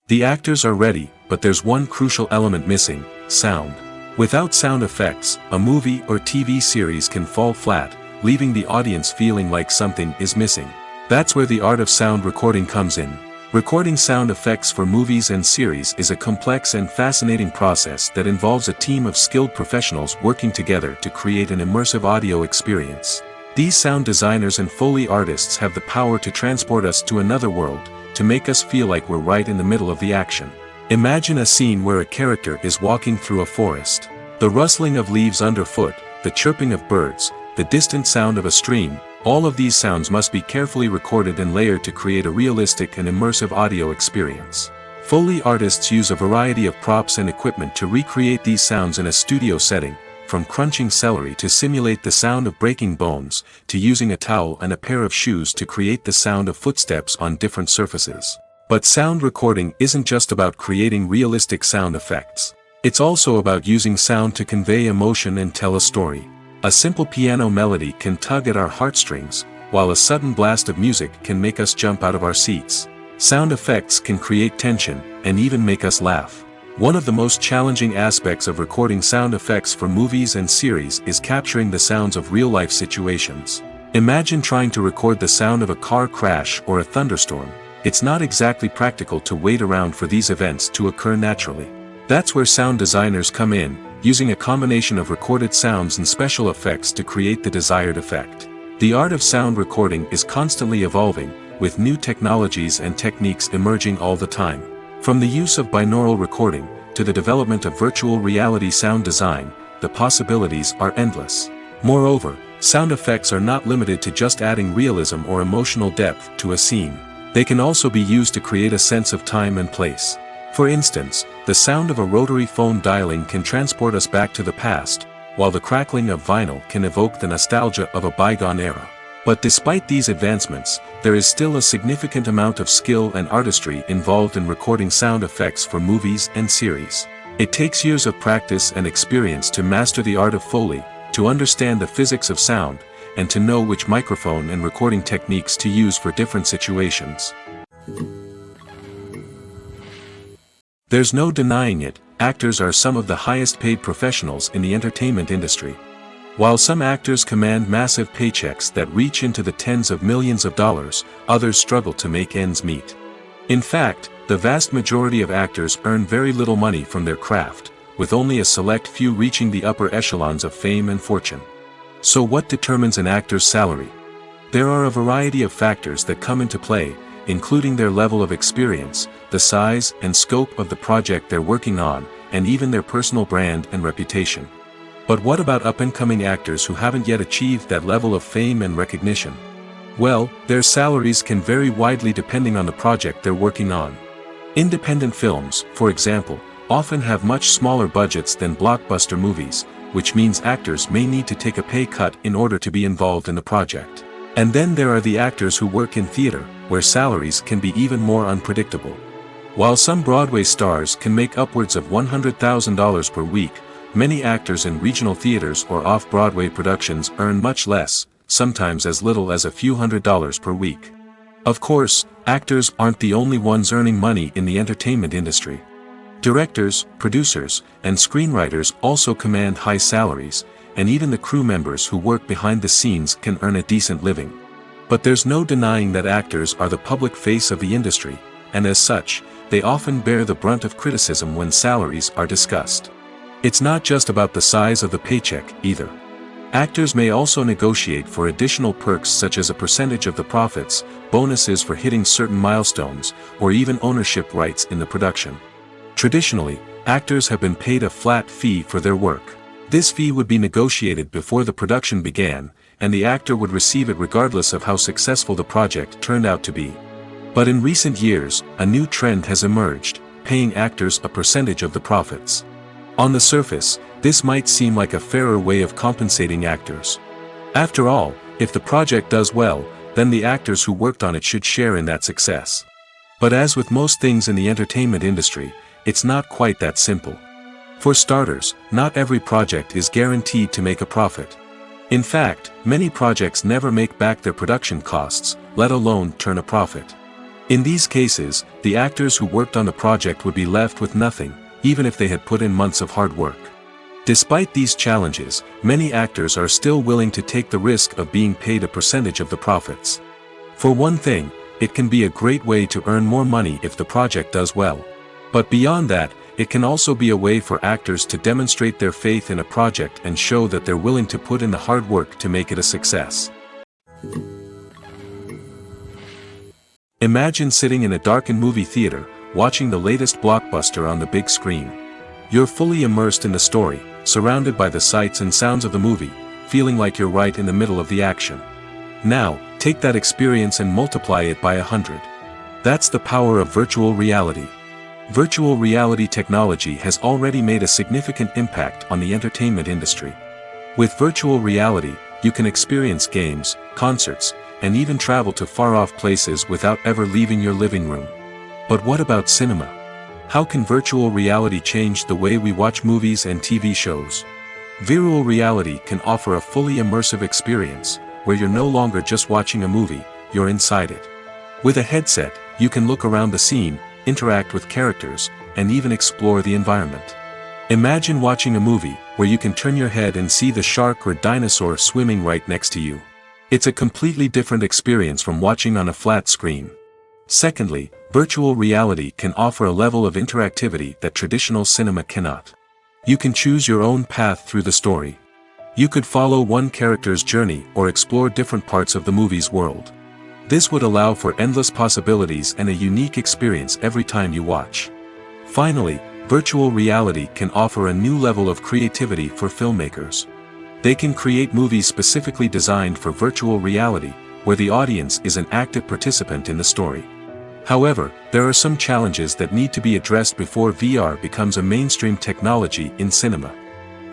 The actors are ready, but there's one crucial element missing: sound. Without sound effects, a movie or TV series can fall flat, leaving the audience feeling like something is missing. That's where the art of sound recording comes in. Recording sound effects for movies and series is a complex and fascinating process that involves a team of skilled professionals working together to create an immersive audio experience. These sound designers and Foley artists have the power to transport us to another world, to make us feel like we're right in the middle of the action. Imagine a scene where a character is walking through a forest. The rustling of leaves underfoot, the chirping of birds, the distant sound of a stream, all of these sounds must be carefully recorded and layered to create a realistic and immersive audio experience. Foley artists use a variety of props and equipment to recreate these sounds in a studio setting, from crunching celery to simulate the sound of breaking bones, to using a towel and a pair of shoes to create the sound of footsteps on different surfaces. But sound recording isn't just about creating realistic sound effects. It's also about using sound to convey emotion and tell a story. A simple piano melody can tug at our heartstrings, while a sudden blast of music can make us jump out of our seats. Sound effects can create tension, and even make us laugh. One of the most challenging aspects of recording sound effects for movies and series is capturing the sounds of real-life situations. Imagine trying to record the sound of a car crash or a thunderstorm. It's not exactly practical to wait around for these events to occur naturally. That's where sound designers come in, using a combination of recorded sounds and special effects to create the desired effect. The art of sound recording is constantly evolving, with new technologies and techniques emerging all the time. From the use of binaural recording, to the development of virtual reality sound design, the possibilities are endless. Moreover, sound effects are not limited to just adding realism or emotional depth to a scene. They can also be used to create a sense of time and place. For instance, the sound of a rotary phone dialing can transport us back to the past, while the crackling of vinyl can evoke the nostalgia of a bygone era. But despite these advancements, there is still a significant amount of skill and artistry involved in recording sound effects for movies and series. It takes years of practice and experience to master the art of Foley, to understand the physics of sound, and to know which microphone and recording techniques to use for different situations. There's no denying it, actors are some of the highest paid professionals in the entertainment industry. While some actors command massive paychecks that reach into the tens of millions of dollars, others struggle to make ends meet. In fact, the vast majority of actors earn very little money from their craft, with only a select few reaching the upper echelons of fame and fortune. So what determines an actor's salary? There are a variety of factors that come into play, including their level of experience, the size and scope of the project they're working on, and even their personal brand and reputation. But what about up-and-coming actors who haven't yet achieved that level of fame and recognition? Well, their salaries can vary widely depending on the project they're working on. Independent films, for example, often have much smaller budgets than blockbuster movies, which means actors may need to take a pay cut in order to be involved in the project. And then there are the actors who work in theater, where salaries can be even more unpredictable. While some Broadway stars can make upwards of $100,000 per week, many actors in regional theaters or off-Broadway productions earn much less, sometimes as little as a few $100s per week. Of course, actors aren't the only ones earning money in the entertainment industry. Directors, producers, and screenwriters also command high salaries, and even the crew members who work behind the scenes can earn a decent living. But there's no denying that actors are the public face of the industry, and as such, they often bear the brunt of criticism when salaries are discussed. It's not just about the size of the paycheck, either. Actors may also negotiate for additional perks such as a percentage of the profits, bonuses for hitting certain milestones, or even ownership rights in the production. Traditionally, actors have been paid a flat fee for their work. This fee would be negotiated before the production began, and the actor would receive it regardless of how successful the project turned out to be. But in recent years, a new trend has emerged, paying actors a percentage of the profits. On the surface, this might seem like a fairer way of compensating actors. After all, if the project does well, then the actors who worked on it should share in that success. But as with most things in the entertainment industry, it's not quite that simple. For starters, not every project is guaranteed to make a profit. In fact, many projects never make back their production costs, let alone turn a profit. In these cases, the actors who worked on the project would be left with nothing, even if they had put in months of hard work. Despite these challenges, many actors are still willing to take the risk of being paid a percentage of the profits. For one thing, it can be a great way to earn more money if the project does well. But beyond that, it can also be a way for actors to demonstrate their faith in a project and show that they're willing to put in the hard work to make it a success. Imagine sitting in a darkened movie theater, watching the latest blockbuster on the big screen. You're fully immersed in the story, surrounded by the sights and sounds of the movie, feeling like you're right in the middle of the action. Now, take that experience and multiply it by 100. That's the power of virtual reality. Virtual reality technology has already made a significant impact on the entertainment industry. With virtual reality, you can experience games, concerts, and even travel to far-off places without ever leaving your living room. But what about cinema? How can virtual reality change the way we watch movies and TV shows? Virtual reality can offer a fully immersive experience, where you're no longer just watching a movie, you're inside it. With a headset, you can look around the scene, interact with characters, and even explore the environment. Imagine watching a movie, where you can turn your head and see the shark or dinosaur swimming right next to you. It's a completely different experience from watching on a flat screen. Secondly, virtual reality can offer a level of interactivity that traditional cinema cannot. You can choose your own path through the story. You could follow one character's journey or explore different parts of the movie's world. This would allow for endless possibilities and a unique experience every time you watch. Finally, virtual reality can offer a new level of creativity for filmmakers. They can create movies specifically designed for virtual reality, where the audience is an active participant in the story. However, there are some challenges that need to be addressed before VR becomes a mainstream technology in cinema.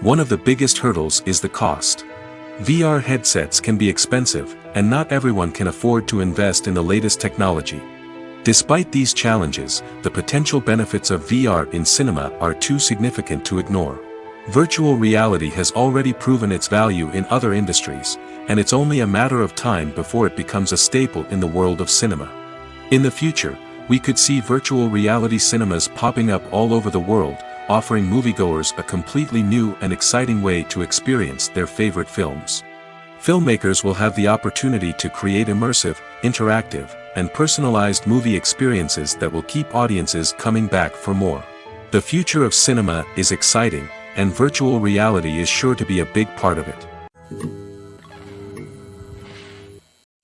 One of the biggest hurdles is the cost. VR headsets can be expensive, and not everyone can afford to invest in the latest technology. Despite these challenges, the potential benefits of VR in cinema are too significant to ignore. Virtual reality has already proven its value in other industries, and it's only a matter of time before it becomes a staple in the world of cinema. In the future, we could see virtual reality cinemas popping up all over the world, offering moviegoers a completely new and exciting way to experience their favorite films. Filmmakers will have the opportunity to create immersive, interactive, and personalized movie experiences that will keep audiences coming back for more. The future of cinema is exciting, and virtual reality is sure to be a big part of it.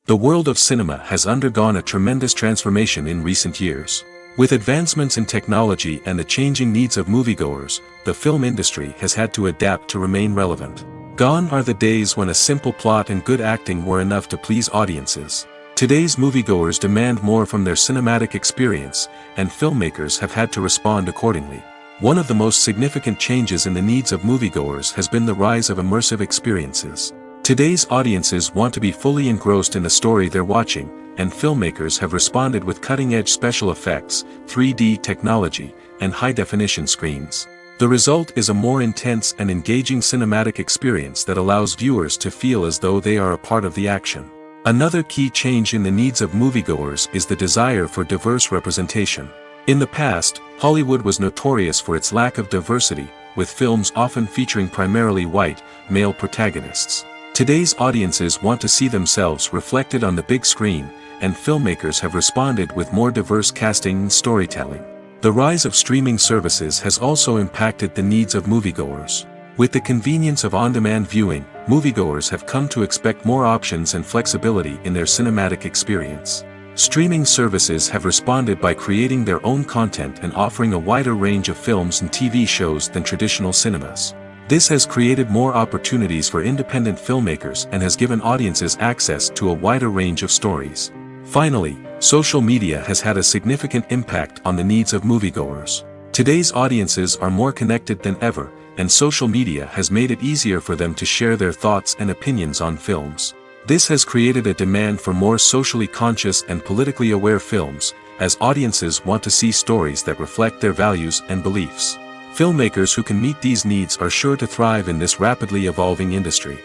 The world of cinema has undergone a tremendous transformation in recent years. With advancements in technology and the changing needs of moviegoers, the film industry has had to adapt to remain relevant. Gone are the days when a simple plot and good acting were enough to please audiences. Today's moviegoers demand more from their cinematic experience, and filmmakers have had to respond accordingly. One of the most significant changes in the needs of moviegoers has been the rise of immersive experiences. Today's audiences want to be fully engrossed in the story they're watching, and filmmakers have responded with cutting-edge special effects, 3D technology, and high-definition screens. The result is a more intense and engaging cinematic experience that allows viewers to feel as though they are a part of the action. Another key change in the needs of moviegoers is the desire for diverse representation. In the past, Hollywood was notorious for its lack of diversity, with films often featuring primarily white, male protagonists. Today's audiences want to see themselves reflected on the big screen, and filmmakers have responded with more diverse casting and storytelling. The rise of streaming services has also impacted the needs of moviegoers. With the convenience of on-demand viewing, moviegoers have come to expect more options and flexibility in their cinematic experience. Streaming services have responded by creating their own content and offering a wider range of films and TV shows than traditional cinemas. This has created more opportunities for independent filmmakers and has given audiences access to a wider range of stories. Finally, social media has had a significant impact on the needs of moviegoers. Today's audiences are more connected than ever, and social media has made it easier for them to share their thoughts and opinions on films. This has created a demand for more socially conscious and politically aware films, as audiences want to see stories that reflect their values and beliefs. Filmmakers who can meet these needs are sure to thrive in this rapidly evolving industry.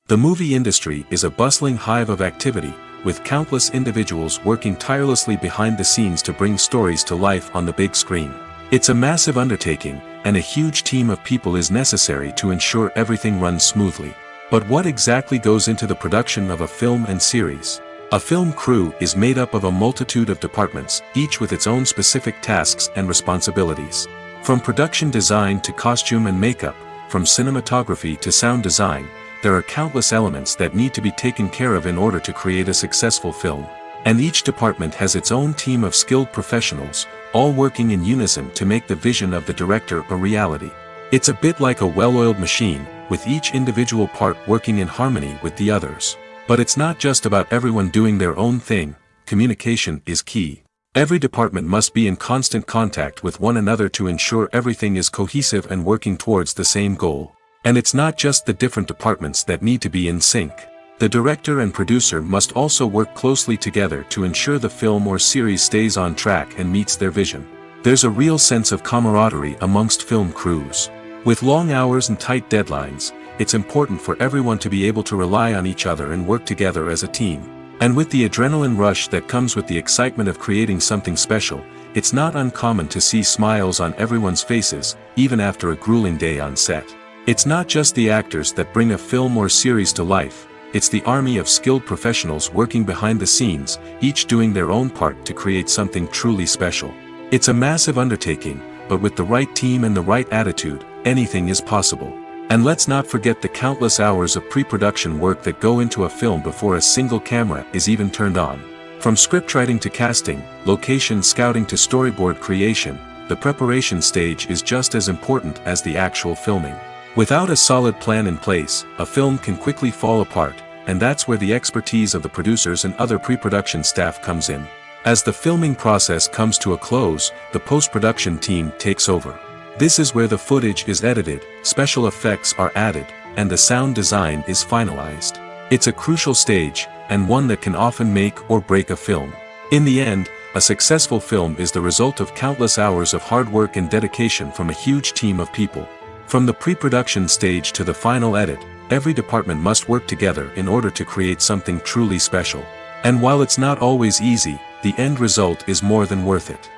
The movie industry is a bustling hive of activity, with countless individuals working tirelessly behind the scenes to bring stories to life on the big screen. It's a massive undertaking, and a huge team of people is necessary to ensure everything runs smoothly. But what exactly goes into the production of a film and series? A film crew is made up of a multitude of departments, each with its own specific tasks and responsibilities. From production design to costume and makeup, from cinematography to sound design, there are countless elements that need to be taken care of in order to create a successful film. And each department has its own team of skilled professionals, all working in unison to make the vision of the director a reality. It's a bit like a well-oiled machine, with each individual part working in harmony with the others. But it's not just about everyone doing their own thing. Communication is key. Every department must be in constant contact with one another to ensure everything is cohesive and working towards the same goal. And it's not just the different departments that need to be in sync. The director and producer must also work closely together to ensure the film or series stays on track and meets their vision. There's a real sense of camaraderie amongst film crews. With long hours and tight deadlines, it's important for everyone to be able to rely on each other and work together as a team. And with the adrenaline rush that comes with the excitement of creating something special, it's not uncommon to see smiles on everyone's faces, even after a grueling day on set. It's not just the actors that bring a film or series to life, it's the army of skilled professionals working behind the scenes, each doing their own part to create something truly special. It's a massive undertaking, but with the right team and the right attitude, anything is possible. And let's not forget the countless hours of pre-production work that go into a film before a single camera is even turned on. From scriptwriting to casting, location scouting to storyboard creation, the preparation stage is just as important as the actual filming. Without a solid plan in place, a film can quickly fall apart, and that's where the expertise of the producers and other pre-production staff comes in. As the filming process comes to a close, the post-production team takes over. This is where the footage is edited, special effects are added, and the sound design is finalized. It's a crucial stage, and one that can often make or break a film. In the end, a successful film is the result of countless hours of hard work and dedication from a huge team of people. From the pre-production stage to the final edit, every department must work together in order to create something truly special. And while it's not always easy, the end result is more than worth it.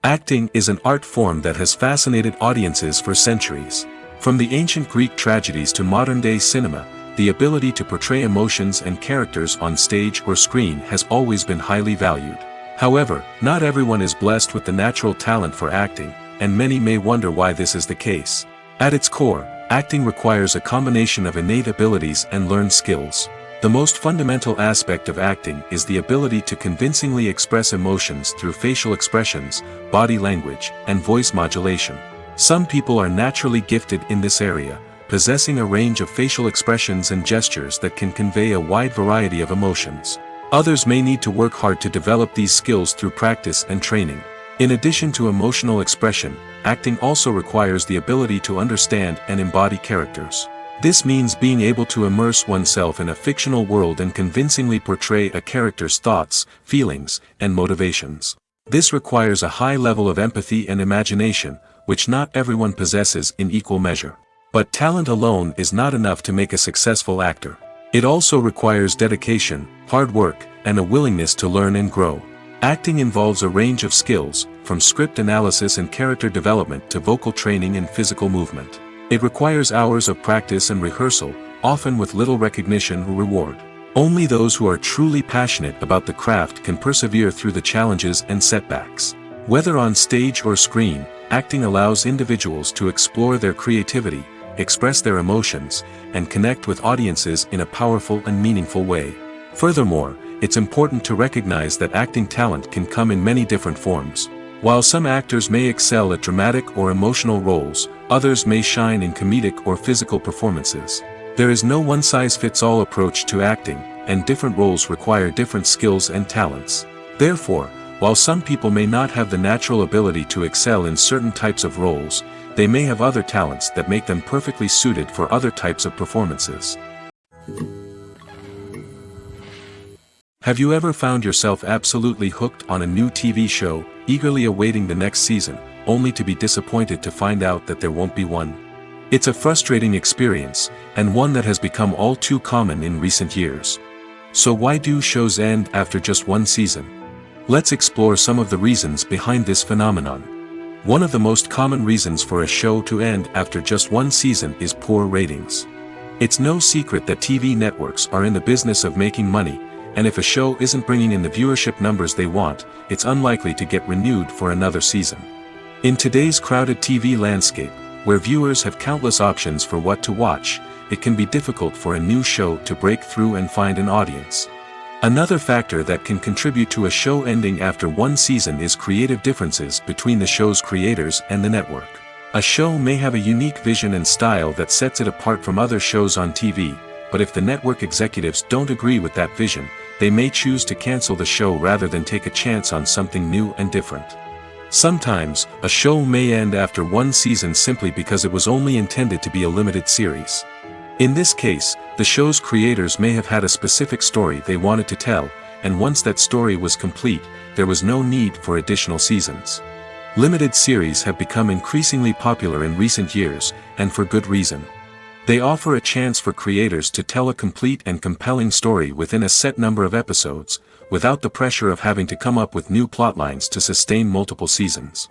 Acting is an art form that has fascinated audiences for centuries. From the ancient Greek tragedies to modern-day cinema, the ability to portray emotions and characters on stage or screen has always been highly valued. However, not everyone is blessed with the natural talent for acting, and many may wonder why this is the case. At its core, acting requires a combination of innate abilities and learned skills. The most fundamental aspect of acting is the ability to convincingly express emotions through facial expressions, body language, and voice modulation. Some people are naturally gifted in this area, possessing a range of facial expressions and gestures that can convey a wide variety of emotions. Others may need to work hard to develop these skills through practice and training. In addition to emotional expression, acting also requires the ability to understand and embody characters. This means being able to immerse oneself in a fictional world and convincingly portray a character's thoughts, feelings, and motivations. This requires a high level of empathy and imagination, which not everyone possesses in equal measure. But talent alone is not enough to make a successful actor. It also requires dedication, hard work, and a willingness to learn and grow. Acting involves a range of skills, from script analysis and character development to vocal training and physical movement. It requires hours of practice and rehearsal, often with little recognition or reward. Only those who are truly passionate about the craft can persevere through the challenges and setbacks. Whether on stage or screen, acting allows individuals to explore their creativity, express their emotions, and connect with audiences in a powerful and meaningful way. Furthermore, it's important to recognize that acting talent can come in many different forms. While some actors may excel at dramatic or emotional roles, others may shine in comedic or physical performances. There is no one-size-fits-all approach to acting, and different roles require different skills and talents. Therefore, while some people may not have the natural ability to excel in certain types of roles, they may have other talents that make them perfectly suited for other types of performances. Have you ever found yourself absolutely hooked on a new TV show, eagerly awaiting the next season, only to be disappointed to find out that there won't be one? It's a frustrating experience, and one that has become all too common in recent years. So why do shows end after just one season? Let's explore some of the reasons behind this phenomenon. One of the most common reasons for a show to end after just one season is poor ratings. It's no secret that TV networks are in the business of making money, and if a show isn't bringing in the viewership numbers they want, it's unlikely to get renewed for another season. In today's crowded TV landscape, where viewers have countless options for what to watch, it can be difficult for a new show to break through and find an audience. Another factor that can contribute to a show ending after one season is creative differences between the show's creators and the network. A show may have a unique vision and style that sets it apart from other shows on TV, but if the network executives don't agree with that vision, they may choose to cancel the show rather than take a chance on something new and different. Sometimes, a show may end after one season simply because it was only intended to be a limited series. In this case, the show's creators may have had a specific story they wanted to tell, and once that story was complete, there was no need for additional seasons. Limited series have become increasingly popular in recent years, and for good reason. They offer a chance for creators to tell a complete and compelling story within a set number of episodes, without the pressure of having to come up with new plotlines to sustain multiple seasons.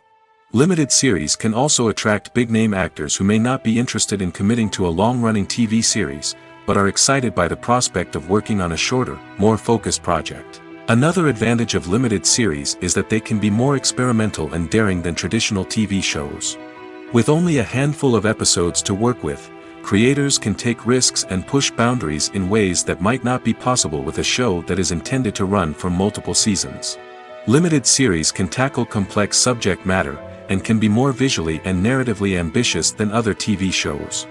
Limited series can also attract big-name actors who may not be interested in committing to a long-running TV series, but are excited by the prospect of working on a shorter, more focused project. Another advantage of limited series is that they can be more experimental and daring than traditional TV shows. With only a handful of episodes to work with, creators can take risks and push boundaries in ways that might not be possible with a show that is intended to run for multiple seasons. Limited series can tackle complex subject matter, and can be more visually and narratively ambitious than other TV shows.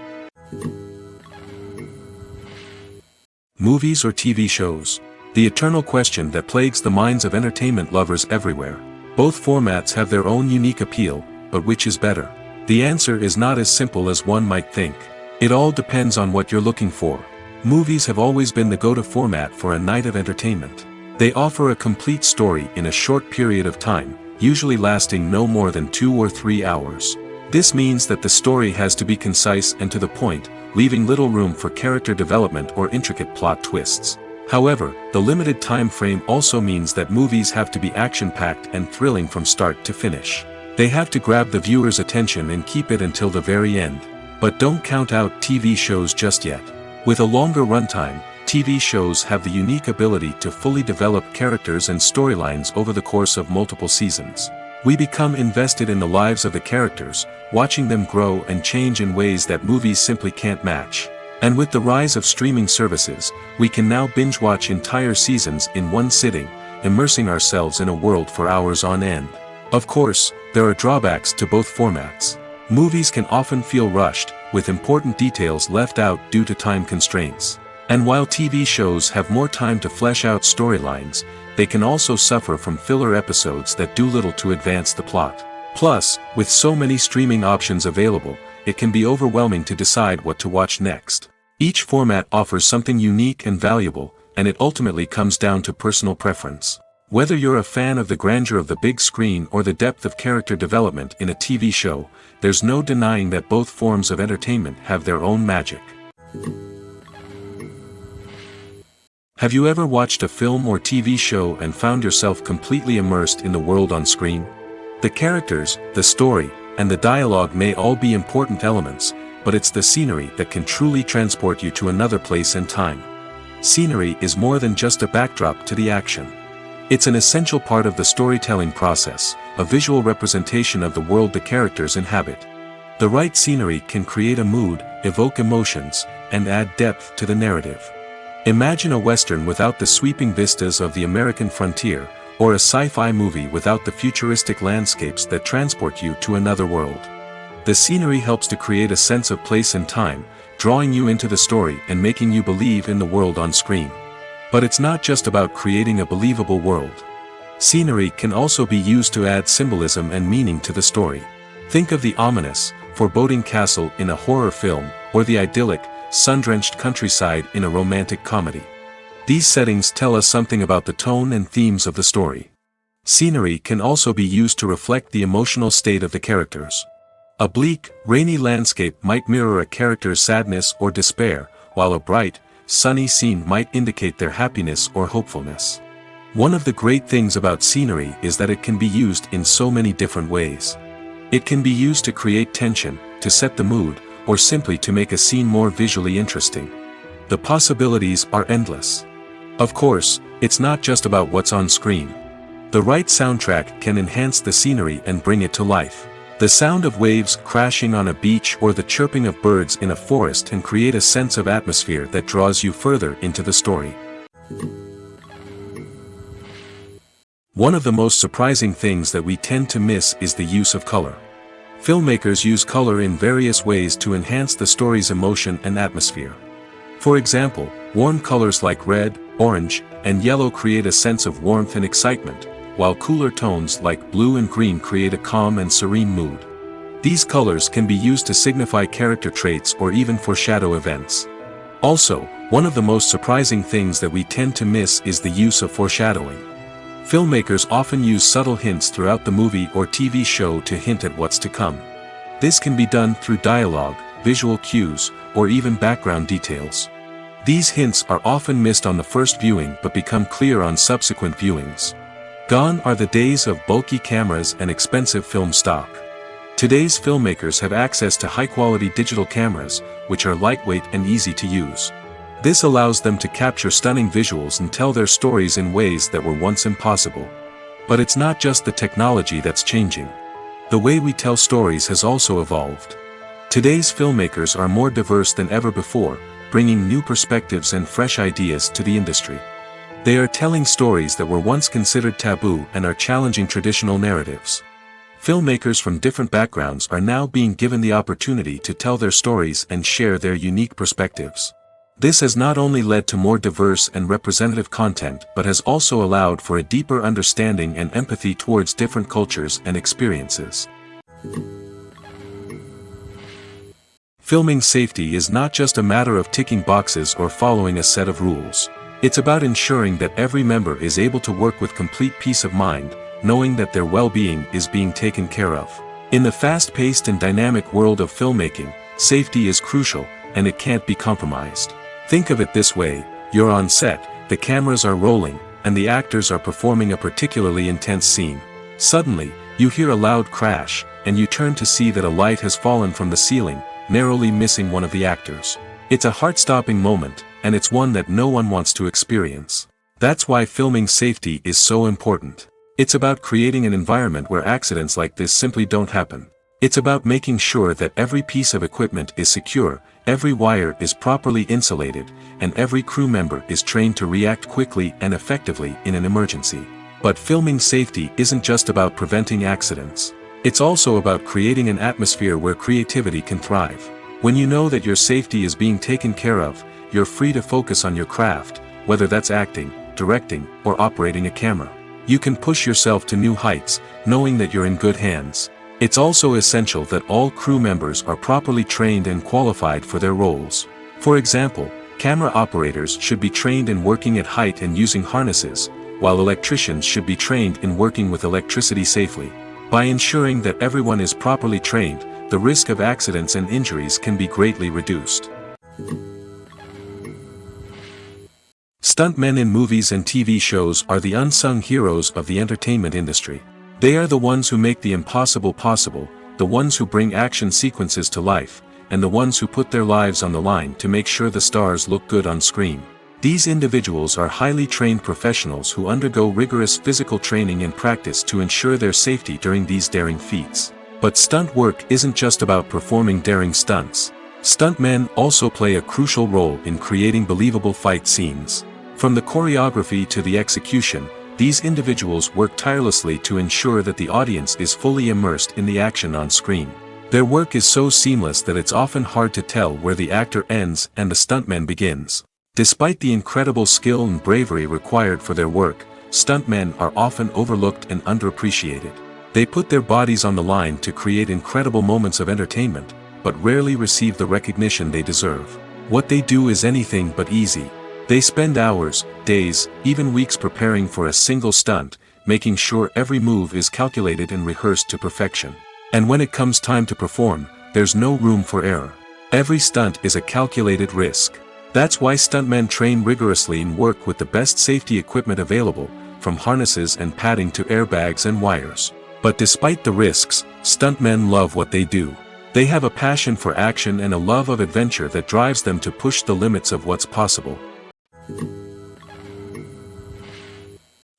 Movies or TV shows? The eternal question that plagues the minds of entertainment lovers everywhere. Both formats have their own unique appeal, but which is better? The answer is not as simple as one might think. It all depends on what you're looking for. Movies have always been the go-to format for a night of entertainment. They offer a complete story in a short period of time, usually lasting no more than 2 or 3 hours. This means that the story has to be concise and to the point, leaving little room for character development or intricate plot twists. However, the limited time frame also means that movies have to be action-packed and thrilling from start to finish. They have to grab the viewer's attention and keep it until the very end. But don't count out TV shows just yet. With a longer runtime, TV shows have the unique ability to fully develop characters and storylines over the course of multiple seasons. We become invested in the lives of the characters, watching them grow and change in ways that movies simply can't match. And with the rise of streaming services, we can now binge-watch entire seasons in one sitting, immersing ourselves in a world for hours on end. Of course, there are drawbacks to both formats. Movies can often feel rushed, with important details left out due to time constraints. And while TV shows have more time to flesh out storylines, they can also suffer from filler episodes that do little to advance the plot. Plus, with so many streaming options available, it can be overwhelming to decide what to watch next. Each format offers something unique and valuable, and it ultimately comes down to personal preference. Whether you're a fan of the grandeur of the big screen or the depth of character development in a TV show, there's no denying that both forms of entertainment have their own magic. Have you ever watched a film or TV show and found yourself completely immersed in the world on screen? The characters, the story, and the dialogue may all be important elements, but it's the scenery that can truly transport you to another place and time. Scenery is more than just a backdrop to the action. It's an essential part of the storytelling process, a visual representation of the world the characters inhabit. The right scenery can create a mood, evoke emotions, and add depth to the narrative. Imagine a Western without the sweeping vistas of the American frontier, or a sci-fi movie without the futuristic landscapes that transport you to another world. The scenery helps to create a sense of place and time, drawing you into the story and making you believe in the world on screen. But it's not just about creating a believable world. Scenery can also be used to add symbolism and meaning to the story. Think of the ominous, foreboding castle in a horror film, or the idyllic, sun-drenched countryside in a romantic comedy. These settings tell us something about the tone and themes of the story. Scenery can also be used to reflect the emotional state of the characters. A bleak, rainy landscape might mirror a character's sadness or despair, while a bright, sunny scene might indicate their happiness or hopefulness. One of the great things about scenery is that it can be used in so many different ways. It can be used to create tension, to set the mood, or simply to make a scene more visually interesting. The possibilities are endless. Of course, it's not just about what's on screen. The right soundtrack can enhance the scenery and bring it to life. The sound of waves crashing on a beach or the chirping of birds in a forest can create a sense of atmosphere that draws you further into the story. One of the most surprising things that we tend to miss is the use of color. Filmmakers use color in various ways to enhance the story's emotion and atmosphere. For example, warm colors like red, orange, and yellow create a sense of warmth and excitement, while cooler tones like blue and green create a calm and serene mood. These colors can be used to signify character traits or even foreshadow events. Also, one of the most surprising things that we tend to miss is the use of foreshadowing. Filmmakers often use subtle hints throughout the movie or TV show to hint at what's to come. This can be done through dialogue, visual cues, or even background details. These hints are often missed on the first viewing but become clear on subsequent viewings. Gone are the days of bulky cameras and expensive film stock. Today's filmmakers have access to high-quality digital cameras, which are lightweight and easy to use. This allows them to capture stunning visuals and tell their stories in ways that were once impossible. But it's not just the technology that's changing. The way we tell stories has also evolved. Today's filmmakers are more diverse than ever before, bringing new perspectives and fresh ideas to the industry. They are telling stories that were once considered taboo and are challenging traditional narratives. Filmmakers from different backgrounds are now being given the opportunity to tell their stories and share their unique perspectives. This has not only led to more diverse and representative content but has also allowed for a deeper understanding and empathy towards different cultures and experiences. Filming safety is not just a matter of ticking boxes or following a set of rules. It's about ensuring that every member is able to work with complete peace of mind, knowing that their well-being is being taken care of. In the fast-paced and dynamic world of filmmaking, safety is crucial, and it can't be compromised. Think of it this way: you're on set, the cameras are rolling, and the actors are performing a particularly intense scene. Suddenly, you hear a loud crash, and you turn to see that a light has fallen from the ceiling, narrowly missing one of the actors. It's a heart-stopping moment, and it's one that no one wants to experience. That's why filming safety is so important. It's about creating an environment where accidents like this simply don't happen. It's about making sure that every piece of equipment is secure, every wire is properly insulated, and every crew member is trained to react quickly and effectively in an emergency. But filming safety isn't just about preventing accidents. It's also about creating an atmosphere where creativity can thrive. When you know that your safety is being taken care of, you're free to focus on your craft, whether that's acting, directing, or operating a camera. You can push yourself to new heights, knowing that you're in good hands. It's also essential that all crew members are properly trained and qualified for their roles. For example, camera operators should be trained in working at height and using harnesses, while electricians should be trained in working with electricity safely. By ensuring that everyone is properly trained, the risk of accidents and injuries can be greatly reduced. Stuntmen in movies and TV shows are the unsung heroes of the entertainment industry. They are the ones who make the impossible possible, the ones who bring action sequences to life, and the ones who put their lives on the line to make sure the stars look good on screen. These individuals are highly trained professionals who undergo rigorous physical training and practice to ensure their safety during these daring feats. But stunt work isn't just about performing daring stunts. Stuntmen also play a crucial role in creating believable fight scenes. From the choreography to the execution, these individuals work tirelessly to ensure that the audience is fully immersed in the action on screen. Their work is so seamless that it's often hard to tell where the actor ends and the stuntman begins. Despite the incredible skill and bravery required for their work, stuntmen are often overlooked and underappreciated. They put their bodies on the line to create incredible moments of entertainment, but rarely receive the recognition they deserve. What they do is anything but easy. They spend hours, days, even weeks preparing for a single stunt, making sure every move is calculated and rehearsed to perfection. And when it comes time to perform, there's no room for error. Every stunt is a calculated risk. That's why stuntmen train rigorously and work with the best safety equipment available, from harnesses and padding to airbags and wires. But despite the risks, Stuntmen love what they do. They have a passion for action and a love of adventure that drives them to push the limits of what's possible.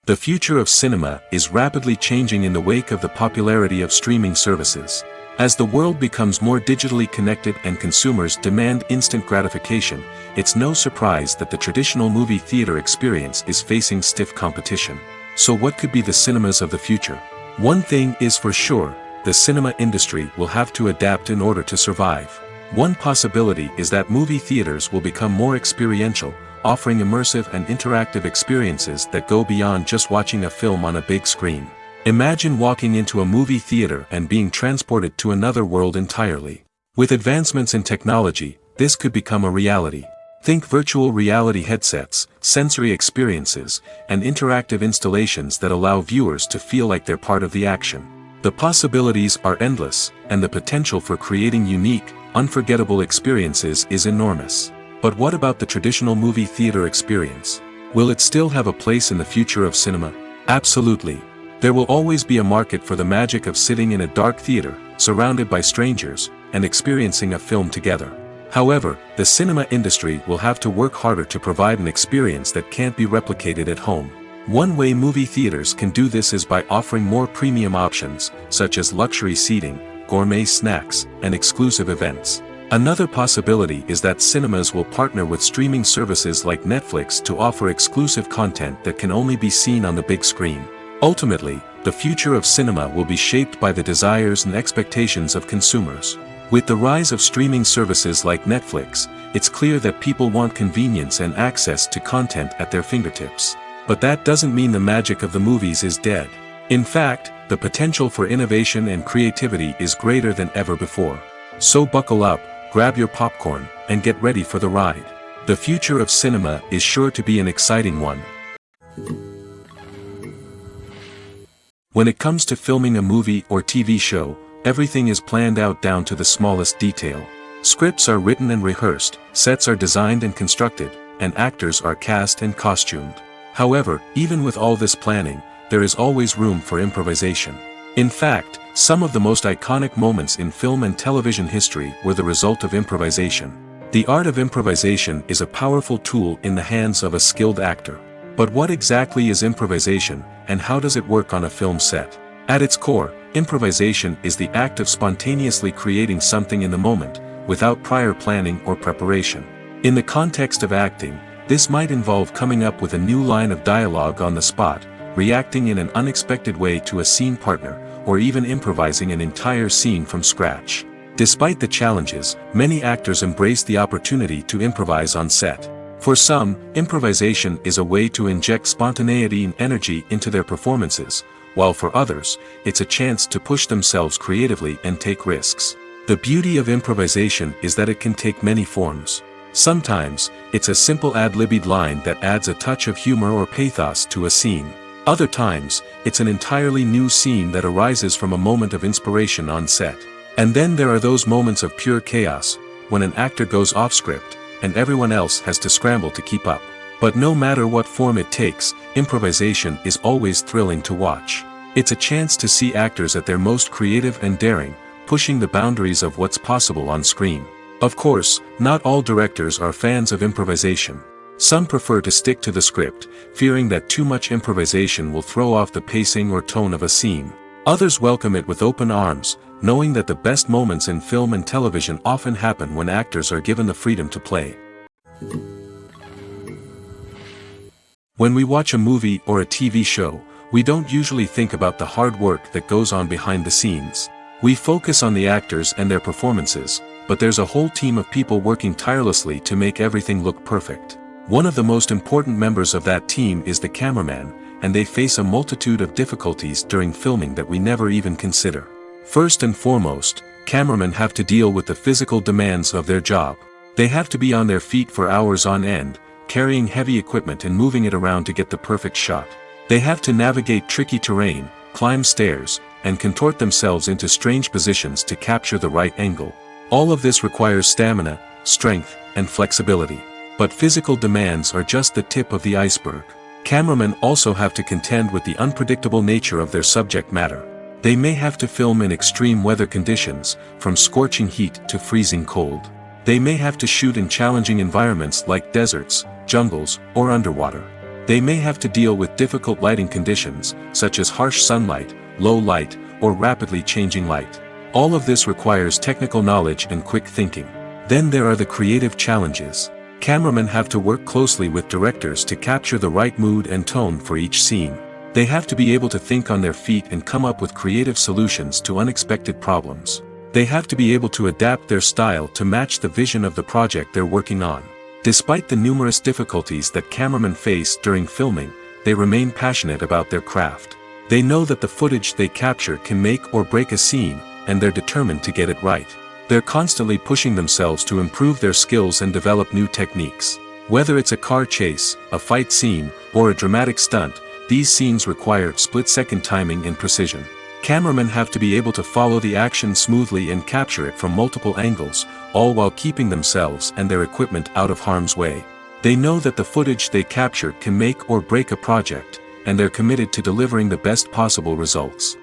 The future of cinema is rapidly changing in the wake of the popularity of streaming services. As the world becomes more digitally connected and consumers demand instant gratification, it's no surprise that the traditional movie theater experience is facing stiff competition. So what could be the cinemas of the future? One thing is for sure, the cinema industry will have to adapt in order to survive. One possibility is that movie theaters will become more experiential, offering immersive and interactive experiences that go beyond just watching a film on a big screen. Imagine walking into a movie theater and being transported to another world entirely. With advancements in technology, this could become a reality. Think virtual reality headsets, sensory experiences, and interactive installations that allow viewers to feel like they're part of the action. The possibilities are endless, and the potential for creating unique, unforgettable experiences is enormous. But what about the traditional movie theater experience? Will it still have a place in the future of cinema? Absolutely. There will always be a market for the magic of sitting in a dark theater, surrounded by strangers, and experiencing a film together. However, the cinema industry will have to work harder to provide an experience that can't be replicated at home. One way movie theaters can do this is by offering more premium options, such as luxury seating, gourmet snacks, and exclusive events. Another possibility is that cinemas will partner with streaming services like Netflix to offer exclusive content that can only be seen on the big screen. Ultimately, the future of cinema will be shaped by the desires and expectations of consumers. With the rise of streaming services like Netflix, it's clear that people want convenience and access to content at their fingertips. But that doesn't mean the magic of the movies is dead. In fact, the potential for innovation and creativity is greater than ever before. So buckle up, grab your popcorn, and get ready for the ride. The future of cinema is sure to be an exciting one. When it comes to filming a movie or TV show, everything is planned out down to the smallest detail. Scripts are written and rehearsed, sets are designed and constructed, and actors are cast and costumed. However, even with all this planning, there is always room for improvisation. In fact, some of the most iconic moments in film and television history were the result of improvisation. The art of improvisation is a powerful tool in the hands of a skilled actor. But what exactly is improvisation, and how does it work on a film set? At its core, improvisation is the act of spontaneously creating something in the moment, without prior planning or preparation. In the context of acting, this might involve coming up with a new line of dialogue on the spot, reacting in an unexpected way to a scene partner, or even improvising an entire scene from scratch. Despite the challenges, many actors embrace the opportunity to improvise on set. For some, improvisation is a way to inject spontaneity and energy into their performances, while for others, it's a chance to push themselves creatively and take risks. The beauty of improvisation is that it can take many forms. Sometimes, it's a simple ad-libbed line that adds a touch of humor or pathos to a scene. Other times, it's an entirely new scene that arises from a moment of inspiration on set. And then there are those moments of pure chaos, when an actor goes off script, and everyone else has to scramble to keep up. But no matter what form it takes, improvisation is always thrilling to watch. It's a chance to see actors at their most creative and daring, pushing the boundaries of what's possible on screen. Of course, not all directors are fans of improvisation. Some prefer to stick to the script, fearing that too much improvisation will throw off the pacing or tone of a scene. Others welcome it with open arms, knowing that the best moments in film and television often happen when actors are given the freedom to play. When we watch a movie or a TV show, we don't usually think about the hard work that goes on behind the scenes. We focus on the actors and their performances, but there's a whole team of people working tirelessly to make everything look perfect. One of the most important members of that team is the cameraman, and they face a multitude of difficulties during filming that we never even consider. First and foremost, cameramen have to deal with the physical demands of their job. They have to be on their feet for hours on end, carrying heavy equipment and moving it around to get the perfect shot. They have to navigate tricky terrain, climb stairs, and contort themselves into strange positions to capture the right angle. All of this requires stamina, strength, and flexibility. But physical demands are just the tip of the iceberg. Cameramen also have to contend with the unpredictable nature of their subject matter. They may have to film in extreme weather conditions, from scorching heat to freezing cold. They may have to shoot in challenging environments like deserts, jungles, or underwater. They may have to deal with difficult lighting conditions, such as harsh sunlight, low light, or rapidly changing light. All of this requires technical knowledge and quick thinking. Then there are the creative challenges. Cameramen have to work closely with directors to capture the right mood and tone for each scene. They have to be able to think on their feet and come up with creative solutions to unexpected problems. They have to be able to adapt their style to match the vision of the project they're working on. Despite the numerous difficulties that cameramen face during filming, they remain passionate about their craft. They know that the footage they capture can make or break a scene, and they're determined to get it right. They're constantly pushing themselves to improve their skills and develop new techniques. Whether it's a car chase, a fight scene, or a dramatic stunt, these scenes require split-second timing and precision. Cameramen have to be able to follow the action smoothly and capture it from multiple angles, all while keeping themselves and their equipment out of harm's way. They know that the footage they capture can make or break a project, and they're committed to delivering the best possible results.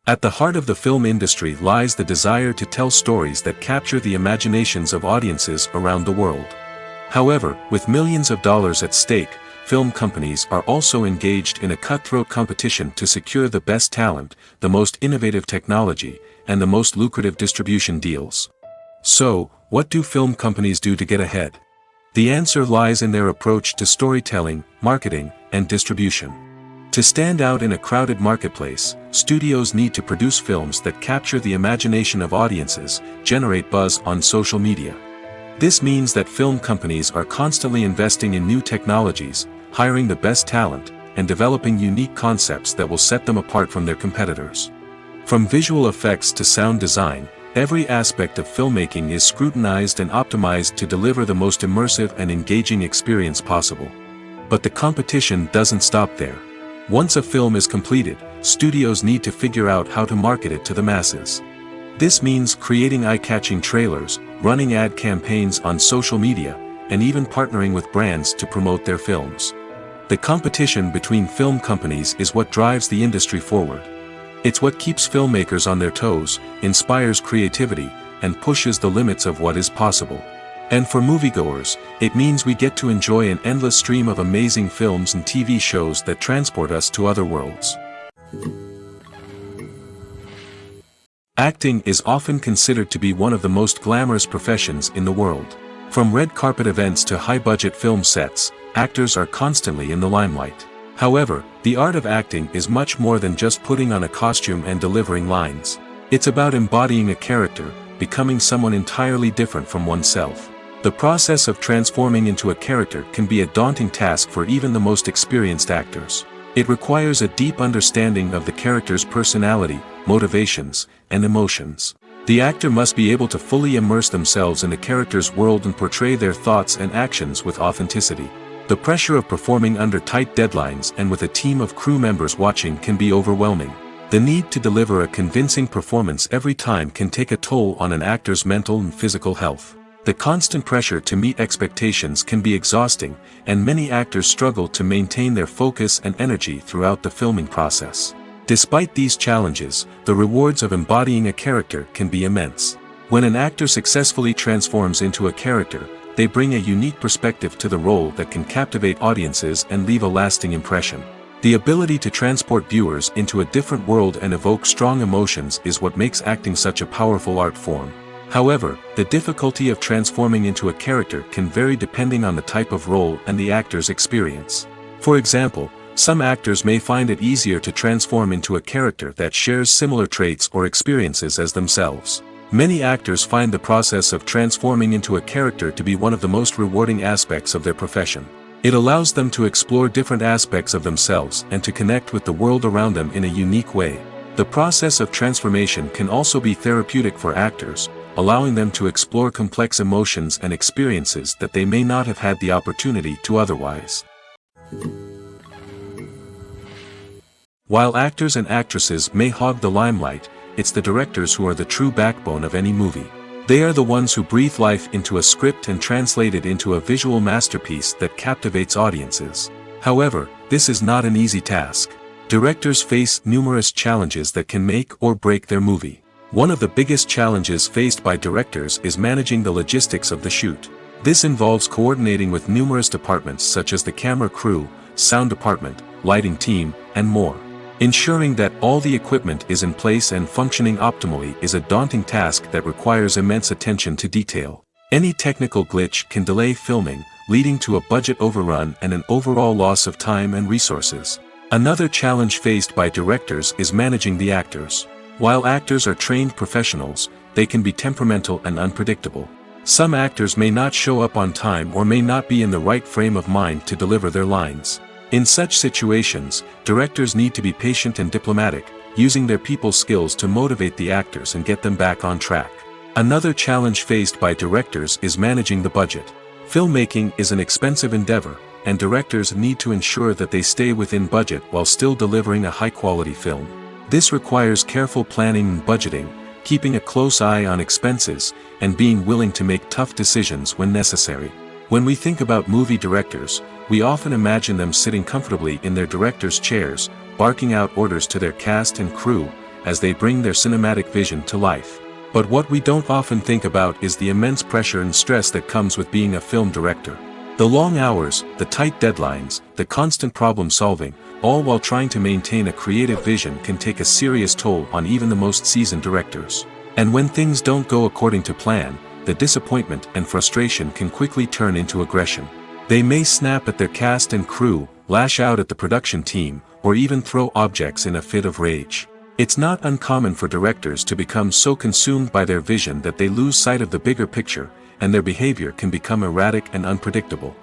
At the heart of the film industry lies the desire to tell stories that capture the imaginations of audiences around the world. However, with millions of dollars at stake, film companies are also engaged in a cutthroat competition to secure the best talent, the most innovative technology, and the most lucrative distribution deals. So, what do film companies do to get ahead? The answer lies in their approach to storytelling, marketing, and distribution. To stand out in a crowded marketplace, studios need to produce films that capture the imagination of audiences, generate buzz on social media. This means that film companies are constantly investing in new technologies, hiring the best talent, and developing unique concepts that will set them apart from their competitors. From visual effects to sound design, every aspect of filmmaking is scrutinized and optimized to deliver the most immersive and engaging experience possible. But the competition doesn't stop there. Once a film is completed, studios need to figure out how to market it to the masses. This means creating eye-catching trailers, running ad campaigns on social media, and even partnering with brands to promote their films. The competition between film companies is what drives the industry forward. It's what keeps filmmakers on their toes, inspires creativity, and pushes the limits of what is possible. And for moviegoers, it means we get to enjoy an endless stream of amazing films and TV shows that transport us to other worlds. Acting is often considered to be one of the most glamorous professions in the world. From red carpet events to high-budget film sets, actors are constantly in the limelight. However, the art of acting is much more than just putting on a costume and delivering lines. It's about embodying a character, becoming someone entirely different from oneself. The process of transforming into a character can be a daunting task for even the most experienced actors. It requires a deep understanding of the character's personality, motivations, and emotions. The actor must be able to fully immerse themselves in the character's world and portray their thoughts and actions with authenticity. The pressure of performing under tight deadlines and with a team of crew members watching can be overwhelming. The need to deliver a convincing performance every time can take a toll on an actor's mental and physical health. The constant pressure to meet expectations can be exhausting, and many actors struggle to maintain their focus and energy throughout the filming process. Despite these challenges, the rewards of embodying a character can be immense. When an actor successfully transforms into a character, they bring a unique perspective to the role that can captivate audiences and leave a lasting impression. The ability to transport viewers into a different world and evoke strong emotions is what makes acting such a powerful art form. However, the difficulty of transforming into a character can vary depending on the type of role and the actor's experience. For example, some actors may find it easier to transform into a character that shares similar traits or experiences as themselves. Many actors find the process of transforming into a character to be one of the most rewarding aspects of their profession. It allows them to explore different aspects of themselves and to connect with the world around them in a unique way. The process of transformation can also be therapeutic for actors, allowing them to explore complex emotions and experiences that they may not have had the opportunity to otherwise. While actors and actresses may hog the limelight, it's the directors who are the true backbone of any movie. They are the ones who breathe life into a script and translate it into a visual masterpiece that captivates audiences. However, this is not an easy task. Directors face numerous challenges that can make or break their movie. One of the biggest challenges faced by directors is managing the logistics of the shoot. This involves coordinating with numerous departments such as the camera crew, sound department, lighting team, and more. Ensuring that all the equipment is in place and functioning optimally is a daunting task that requires immense attention to detail. Any technical glitch can delay filming, leading to a budget overrun and an overall loss of time and resources. Another challenge faced by directors is managing the actors. While actors are trained professionals, they can be temperamental and unpredictable. Some actors may not show up on time or may not be in the right frame of mind to deliver their lines. In such situations, directors need to be patient and diplomatic, using their people skills to motivate the actors and get them back on track. Another challenge faced by directors is managing the budget. Filmmaking is an expensive endeavor, and directors need to ensure that they stay within budget while still delivering a high-quality film. This requires careful planning and budgeting, keeping a close eye on expenses, and being willing to make tough decisions when necessary. When we think about movie directors, we often imagine them sitting comfortably in their director's chairs, barking out orders to their cast and crew, as they bring their cinematic vision to life. But what we don't often think about is the immense pressure and stress that comes with being a film director. The long hours, the tight deadlines, the constant problem solving, all while trying to maintain a creative vision can take a serious toll on even the most seasoned directors. And when things don't go according to plan, the disappointment and frustration can quickly turn into aggression. They may snap at their cast and crew, lash out at the production team, or even throw objects in a fit of rage. It's not uncommon for directors to become so consumed by their vision that they lose sight of the bigger picture, and their behavior can become erratic and unpredictable.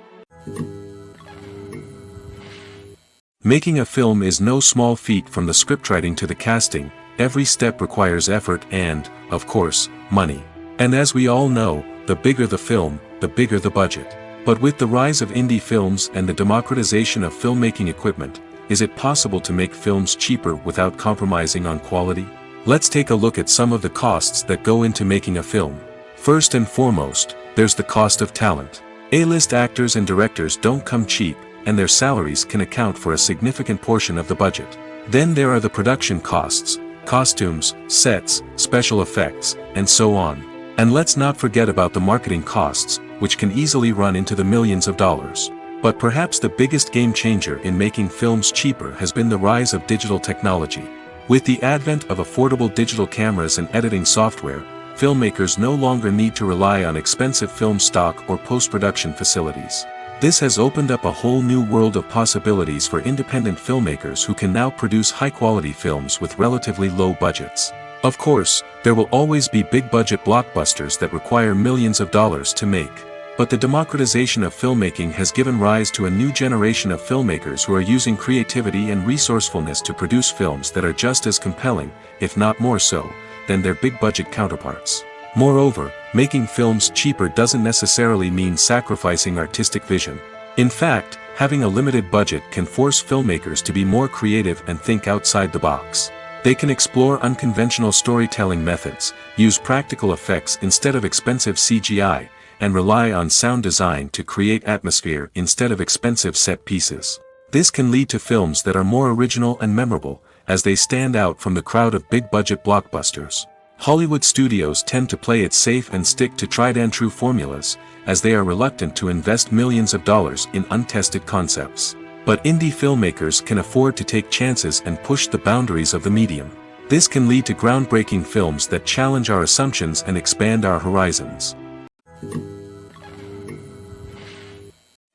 Making a film is no small feat. From the scriptwriting to the casting, every step requires effort and, of course, money. And as we all know, the bigger the film, the bigger the budget. But with the rise of indie films and the democratization of filmmaking equipment, is it possible to make films cheaper without compromising on quality? Let's take a look at some of the costs that go into making a film. First and foremost, there's the cost of talent. A-list actors and directors don't come cheap, and their salaries can account for a significant portion of the budget. Then there are the production costs, costumes, sets, special effects, and so on. And let's not forget about the marketing costs, which can easily run into the millions of dollars. But perhaps the biggest game changer in making films cheaper has been the rise of digital technology. With the advent of affordable digital cameras and editing software, filmmakers no longer need to rely on expensive film stock or post-production facilities. This has opened up a whole new world of possibilities for independent filmmakers who can now produce high-quality films with relatively low budgets. Of course, there will always be big-budget blockbusters that require millions of dollars to make. But the democratization of filmmaking has given rise to a new generation of filmmakers who are using creativity and resourcefulness to produce films that are just as compelling, if not more so, than their big-budget counterparts. Moreover, making films cheaper doesn't necessarily mean sacrificing artistic vision. In fact, having a limited budget can force filmmakers to be more creative and think outside the box. They can explore unconventional storytelling methods, use practical effects instead of expensive CGI, and rely on sound design to create atmosphere instead of expensive set pieces. This can lead to films that are more original and memorable, as they stand out from the crowd of big-budget blockbusters. Hollywood studios tend to play it safe and stick to tried-and-true formulas, as they are reluctant to invest millions of dollars in untested concepts. But indie filmmakers can afford to take chances and push the boundaries of the medium. This can lead to groundbreaking films that challenge our assumptions and expand our horizons.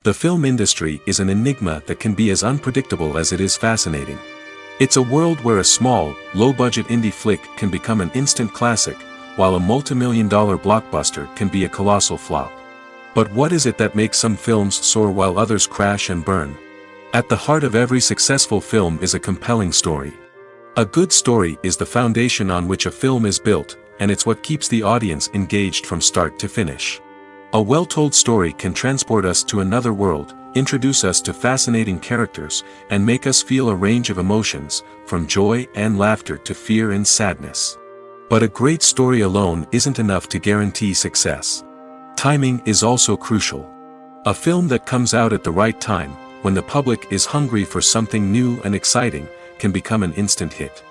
The film industry is an enigma that can be as unpredictable as it is fascinating. It's a world where a small, low-budget indie flick can become an instant classic, while a multi-million-dollar blockbuster can be a colossal flop. But what is it that makes some films soar while others crash and burn? At the heart of every successful film is a compelling story. A good story is the foundation on which a film is built, and it's what keeps the audience engaged from start to finish. A well-told story can transport us to another world, introduce us to fascinating characters, and make us feel a range of emotions, from joy and laughter to fear and sadness. But a great story alone isn't enough to guarantee success. Timing is also crucial. A film that comes out at the right time, when the public is hungry for something new and exciting, can become an instant hit.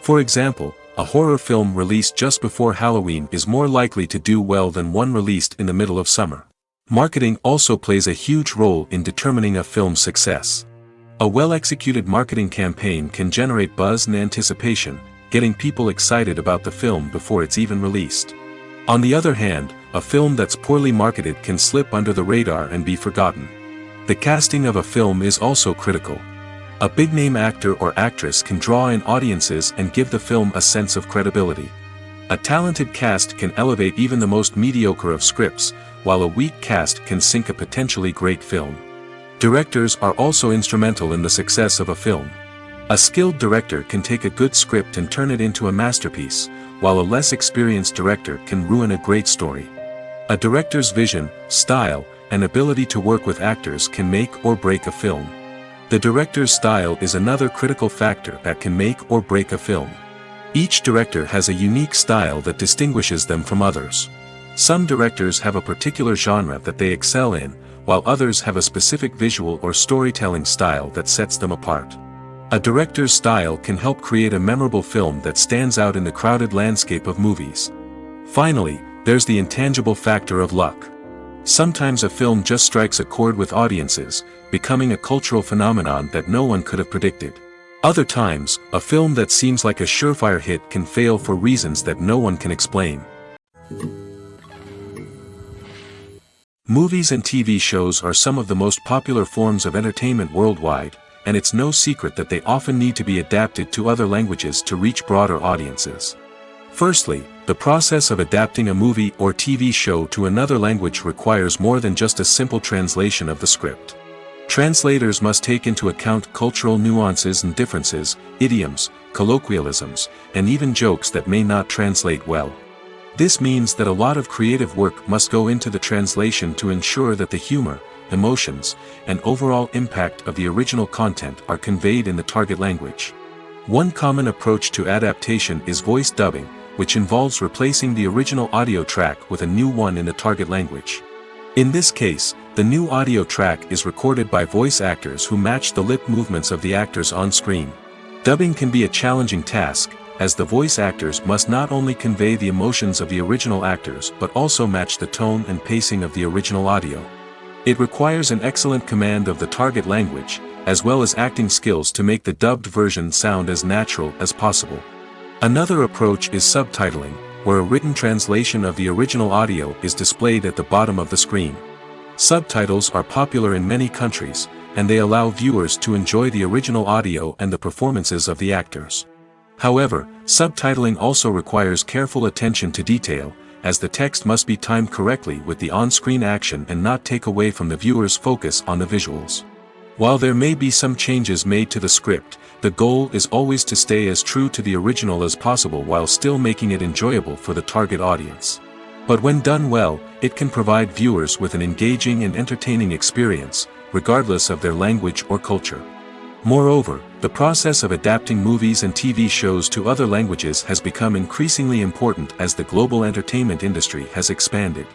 For example, a horror film released just before Halloween is more likely to do well than one released in the middle of summer. Marketing also plays a huge role in determining a film's success. A well-executed marketing campaign can generate buzz and anticipation, getting people excited about the film before it's even released. On the other hand, a film that's poorly marketed can slip under the radar and be forgotten. The casting of a film is also critical. A big-name actor or actress can draw in audiences and give the film a sense of credibility. A talented cast can elevate even the most mediocre of scripts, while a weak cast can sink a potentially great film. Directors are also instrumental in the success of a film. A skilled director can take a good script and turn it into a masterpiece, while a less experienced director can ruin a great story. A director's vision, style, and ability to work with actors can make or break a film. The director's style is another critical factor that can make or break a film. Each director has a unique style that distinguishes them from others. Some directors have a particular genre that they excel in, while others have a specific visual or storytelling style that sets them apart. A director's style can help create a memorable film that stands out in the crowded landscape of movies. Finally, there's the intangible factor of luck. Sometimes a film just strikes a chord with audiences, becoming a cultural phenomenon that no one could have predicted. Other times, a film that seems like a surefire hit can fail for reasons that no one can explain. Movies and TV shows are some of the most popular forms of entertainment worldwide, and it's no secret that they often need to be adapted to other languages to reach broader audiences. Firstly, the process of adapting a movie or TV show to another language requires more than just a simple translation of the script. Translators must take into account cultural nuances and differences, idioms, colloquialisms, and even jokes that may not translate well. This means that a lot of creative work must go into the translation to ensure that the humor, emotions, and overall impact of the original content are conveyed in the target language. One common approach to adaptation is voice dubbing, which involves replacing the original audio track with a new one in the target language. In this case, the new audio track is recorded by voice actors who match the lip movements of the actors on screen. Dubbing can be a challenging task, as the voice actors must not only convey the emotions of the original actors but also match the tone and pacing of the original audio. It requires an excellent command of the target language, as well as acting skills to make the dubbed version sound as natural as possible. Another approach is subtitling, where a written translation of the original audio is displayed at the bottom of the screen. Subtitles are popular in many countries, and they allow viewers to enjoy the original audio and the performances of the actors. However, subtitling also requires careful attention to detail, as the text must be timed correctly with the on-screen action and not take away from the viewer's focus on the visuals. While there may be some changes made to the script, the goal is always to stay as true to the original as possible while still making it enjoyable for the target audience. But when done well, it can provide viewers with an engaging and entertaining experience, regardless of their language or culture. Moreover, the process of adapting movies and TV shows to other languages has become increasingly important as the global entertainment industry has expanded.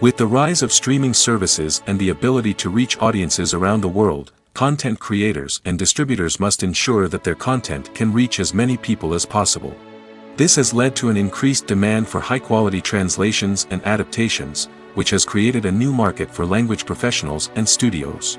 With the rise of streaming services and the ability to reach audiences around the world, content creators and distributors must ensure that their content can reach as many people as possible. This has led to an increased demand for high-quality translations and adaptations, which has created a new market for language professionals and studios.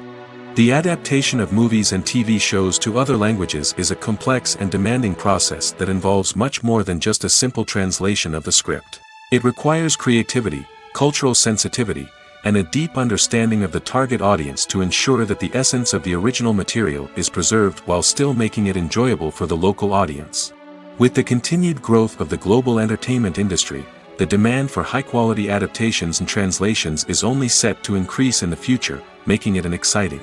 The adaptation of movies and TV shows to other languages is a complex and demanding process that involves much more than just a simple translation of the script. It requires creativity, cultural sensitivity, and a deep understanding of the target audience to ensure that the essence of the original material is preserved while still making it enjoyable for the local audience. With the continued growth of the global entertainment industry, the demand for high-quality adaptations and translations is only set to increase in the future, making it an exciting.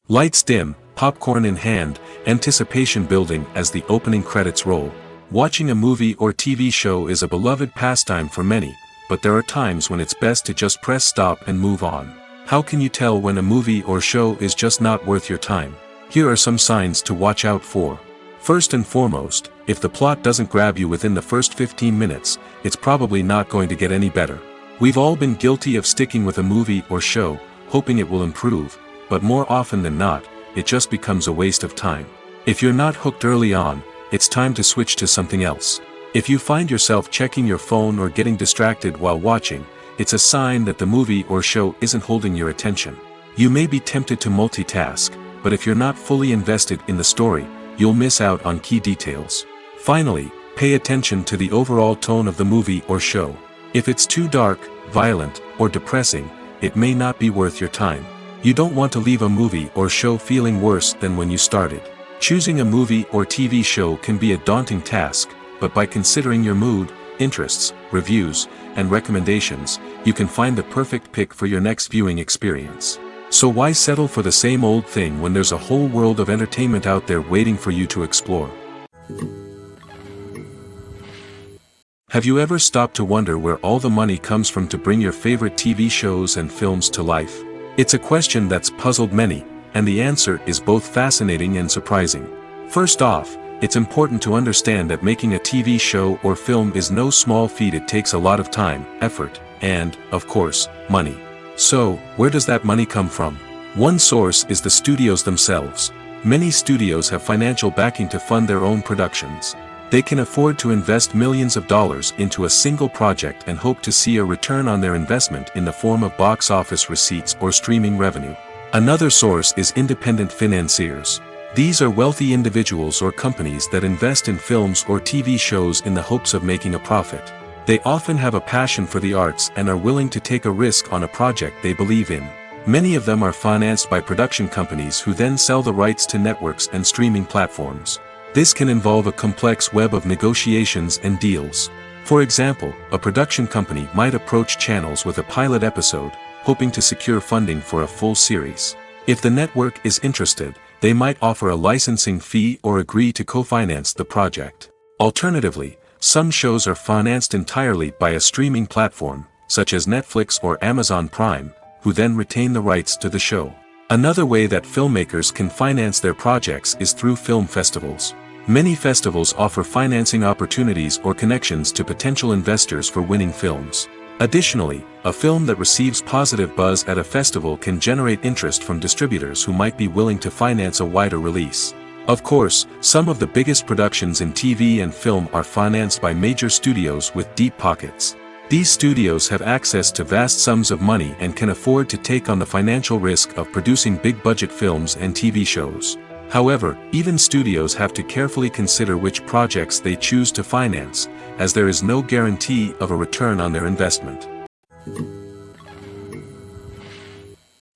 Lights dim, popcorn in hand, anticipation building as the opening credits roll. Watching a movie or TV show is a beloved pastime for many, but there are times when it's best to just press stop and move on. How can you tell when a movie or show is just not worth your time? Here are some signs to watch out for. First and foremost, if the plot doesn't grab you within the first 15 minutes, it's probably not going to get any better. We've all been guilty of sticking with a movie or show, hoping it will improve, but more often than not, it just becomes a waste of time. If you're not hooked early on, it's time to switch to something else. If you find yourself checking your phone or getting distracted while watching, it's a sign that the movie or show isn't holding your attention. You may be tempted to multitask, but if you're not fully invested in the story, you'll miss out on key details. Finally, pay attention to the overall tone of the movie or show. If it's too dark, violent, or depressing, it may not be worth your time. You don't want to leave a movie or show feeling worse than when you started. Choosing a movie or TV show can be a daunting task, but by considering your mood, interests, reviews, and recommendations, you can find the perfect pick for your next viewing experience. So why settle for the same old thing when there's a whole world of entertainment out there waiting for you to explore? Have you ever stopped to wonder where all the money comes from to bring your favorite TV shows and films to life? It's a question that's puzzled many, and the answer is both fascinating and surprising. First off, it's important to understand that making a TV show or film is no small feat. It takes a lot of time, effort, and, of course, money. So, where does that money come from? One source is the studios themselves. Many studios have financial backing to fund their own productions. They can afford to invest millions of dollars into a single project and hope to see a return on their investment in the form of box office receipts or streaming revenue. Another source is independent financiers. These are wealthy individuals or companies that invest in films or TV shows in the hopes of making a profit. They often have a passion for the arts and are willing to take a risk on a project they believe in. Many of them are financed by production companies who then sell the rights to networks and streaming platforms. This can involve a complex web of negotiations and deals. For example, a production company might approach channels with a pilot episode, hoping to secure funding for a full series. If the network is interested, they might offer a licensing fee or agree to co-finance the project. Alternatively, some shows are financed entirely by a streaming platform, such as Netflix or Amazon Prime, who then retain the rights to the show. Another way that filmmakers can finance their projects is through film festivals. Many festivals offer financing opportunities or connections to potential investors for winning films. Additionally, a film that receives positive buzz at a festival can generate interest from distributors who might be willing to finance a wider release. Of course, some of the biggest productions in TV and film are financed by major studios with deep pockets. These studios have access to vast sums of money and can afford to take on the financial risk of producing big-budget films and TV shows. However, even studios have to carefully consider which projects they choose to finance, as there is no guarantee of a return on their investment.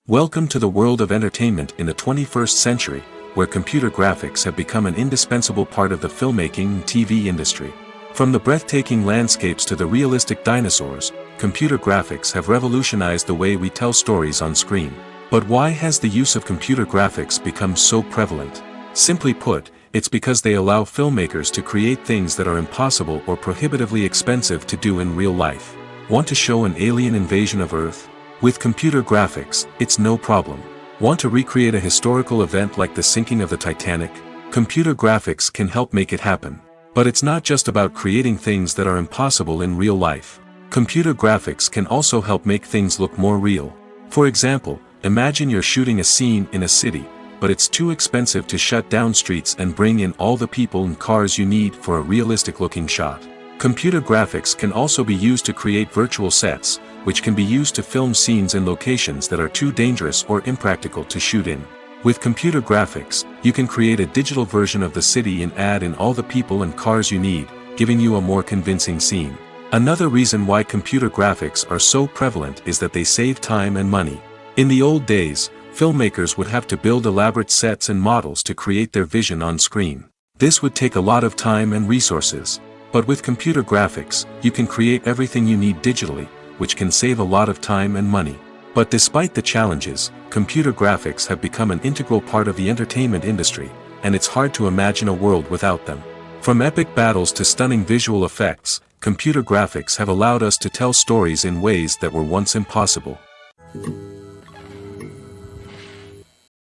Welcome to the world of entertainment in the 21st century, where computer graphics have become an indispensable part of the filmmaking and TV industry. From the breathtaking landscapes to the realistic dinosaurs, computer graphics have revolutionized the way we tell stories on screen. But why has the use of computer graphics become so prevalent? Simply put, it's because they allow filmmakers to create things that are impossible or prohibitively expensive to do in real life. Want to show an alien invasion of Earth? With computer graphics, it's no problem. Want to recreate a historical event like the sinking of the Titanic? Computer graphics can help make it happen. But it's not just about creating things that are impossible in real life. Computer graphics can also help make things look more real. For example, imagine you're shooting a scene in a city, but it's too expensive to shut down streets and bring in all the people and cars you need for a realistic-looking shot. Computer graphics can also be used to create virtual sets, which can be used to film scenes in locations that are too dangerous or impractical to shoot in. With computer graphics, you can create a digital version of the city and add in all the people and cars you need, giving you a more convincing scene. Another reason why computer graphics are so prevalent is that they save time and money. In the old days, filmmakers would have to build elaborate sets and models to create their vision on screen. This would take a lot of time and resources. But with computer graphics, you can create everything you need digitally, which can save a lot of time and money. But despite the challenges, computer graphics have become an integral part of the entertainment industry, and it's hard to imagine a world without them. From epic battles to stunning visual effects, computer graphics have allowed us to tell stories in ways that were once impossible.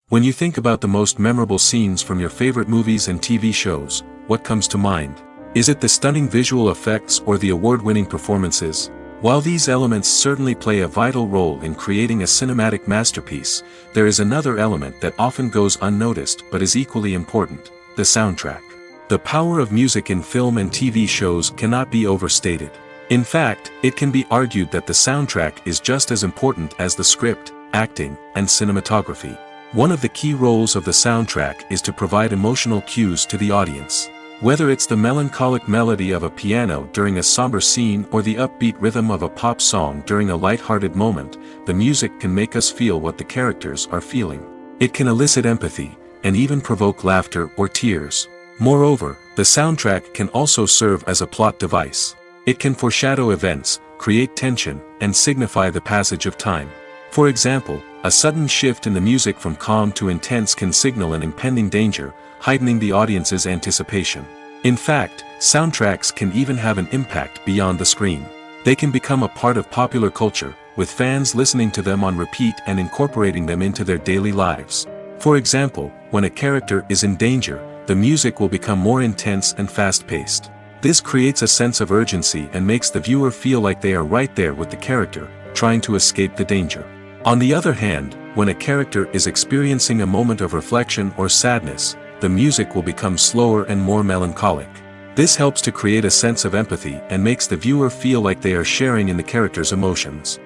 When you think about the most memorable scenes from your favorite movies and TV shows, what comes to mind? Is it the stunning visual effects or the award-winning performances? While these elements certainly play a vital role in creating a cinematic masterpiece, there is another element that often goes unnoticed but is equally important: the soundtrack. The power of music in film and TV shows cannot be overstated. In fact, it can be argued that the soundtrack is just as important as the script, acting, and cinematography. One of the key roles of the soundtrack is to provide emotional cues to the audience. Whether it's the melancholic melody of a piano during a somber scene or the upbeat rhythm of a pop song during a light-hearted moment, the music can make us feel what the characters are feeling. It can elicit empathy, and even provoke laughter or tears. Moreover, the soundtrack can also serve as a plot device. It can foreshadow events, create tension, and signify the passage of time. For example, a sudden shift in the music from calm to intense can signal an impending danger, heightening the audience's anticipation. In fact, soundtracks can even have an impact beyond the screen. They can become a part of popular culture, with fans listening to them on repeat and incorporating them into their daily lives. For example, when a character is in danger, the music will become more intense and fast-paced. This creates a sense of urgency and makes the viewer feel like they are right there with the character, trying to escape the danger. On the other hand, when a character is experiencing a moment of reflection or sadness, the music will become slower and more melancholic. This helps to create a sense of empathy and makes the viewer feel like they are sharing in the character's emotions.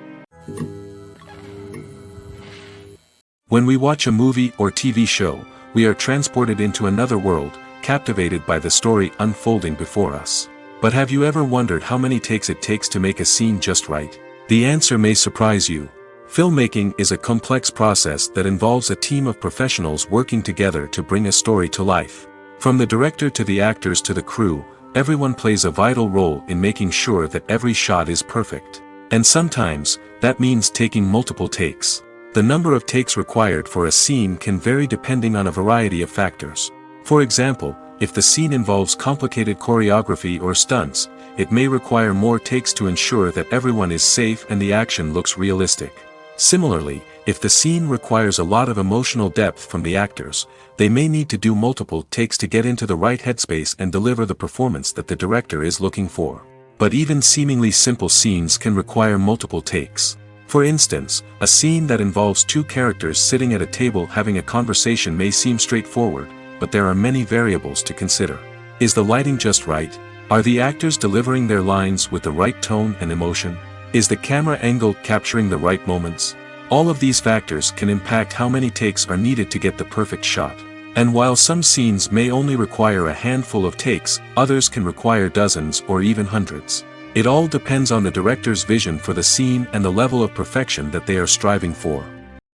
When we watch a movie or TV show, we are transported into another world, captivated by the story unfolding before us. But have you ever wondered how many takes it takes to make a scene just right? The answer may surprise you. Filmmaking is a complex process that involves a team of professionals working together to bring a story to life. From the director to the actors to the crew, everyone plays a vital role in making sure that every shot is perfect. And sometimes, that means taking multiple takes. The number of takes required for a scene can vary depending on a variety of factors. For example, if the scene involves complicated choreography or stunts, it may require more takes to ensure that everyone is safe and the action looks realistic. Similarly, if the scene requires a lot of emotional depth from the actors, they may need to do multiple takes to get into the right headspace and deliver the performance that the director is looking for. But even seemingly simple scenes can require multiple takes. For instance, a scene that involves two characters sitting at a table having a conversation may seem straightforward, but there are many variables to consider. Is the lighting just right? Are the actors delivering their lines with the right tone and emotion? Is the camera angle capturing the right moments? All of these factors can impact how many takes are needed to get the perfect shot. And while some scenes may only require a handful of takes, others can require dozens or even hundreds. It all depends on the director's vision for the scene and the level of perfection that they are striving for.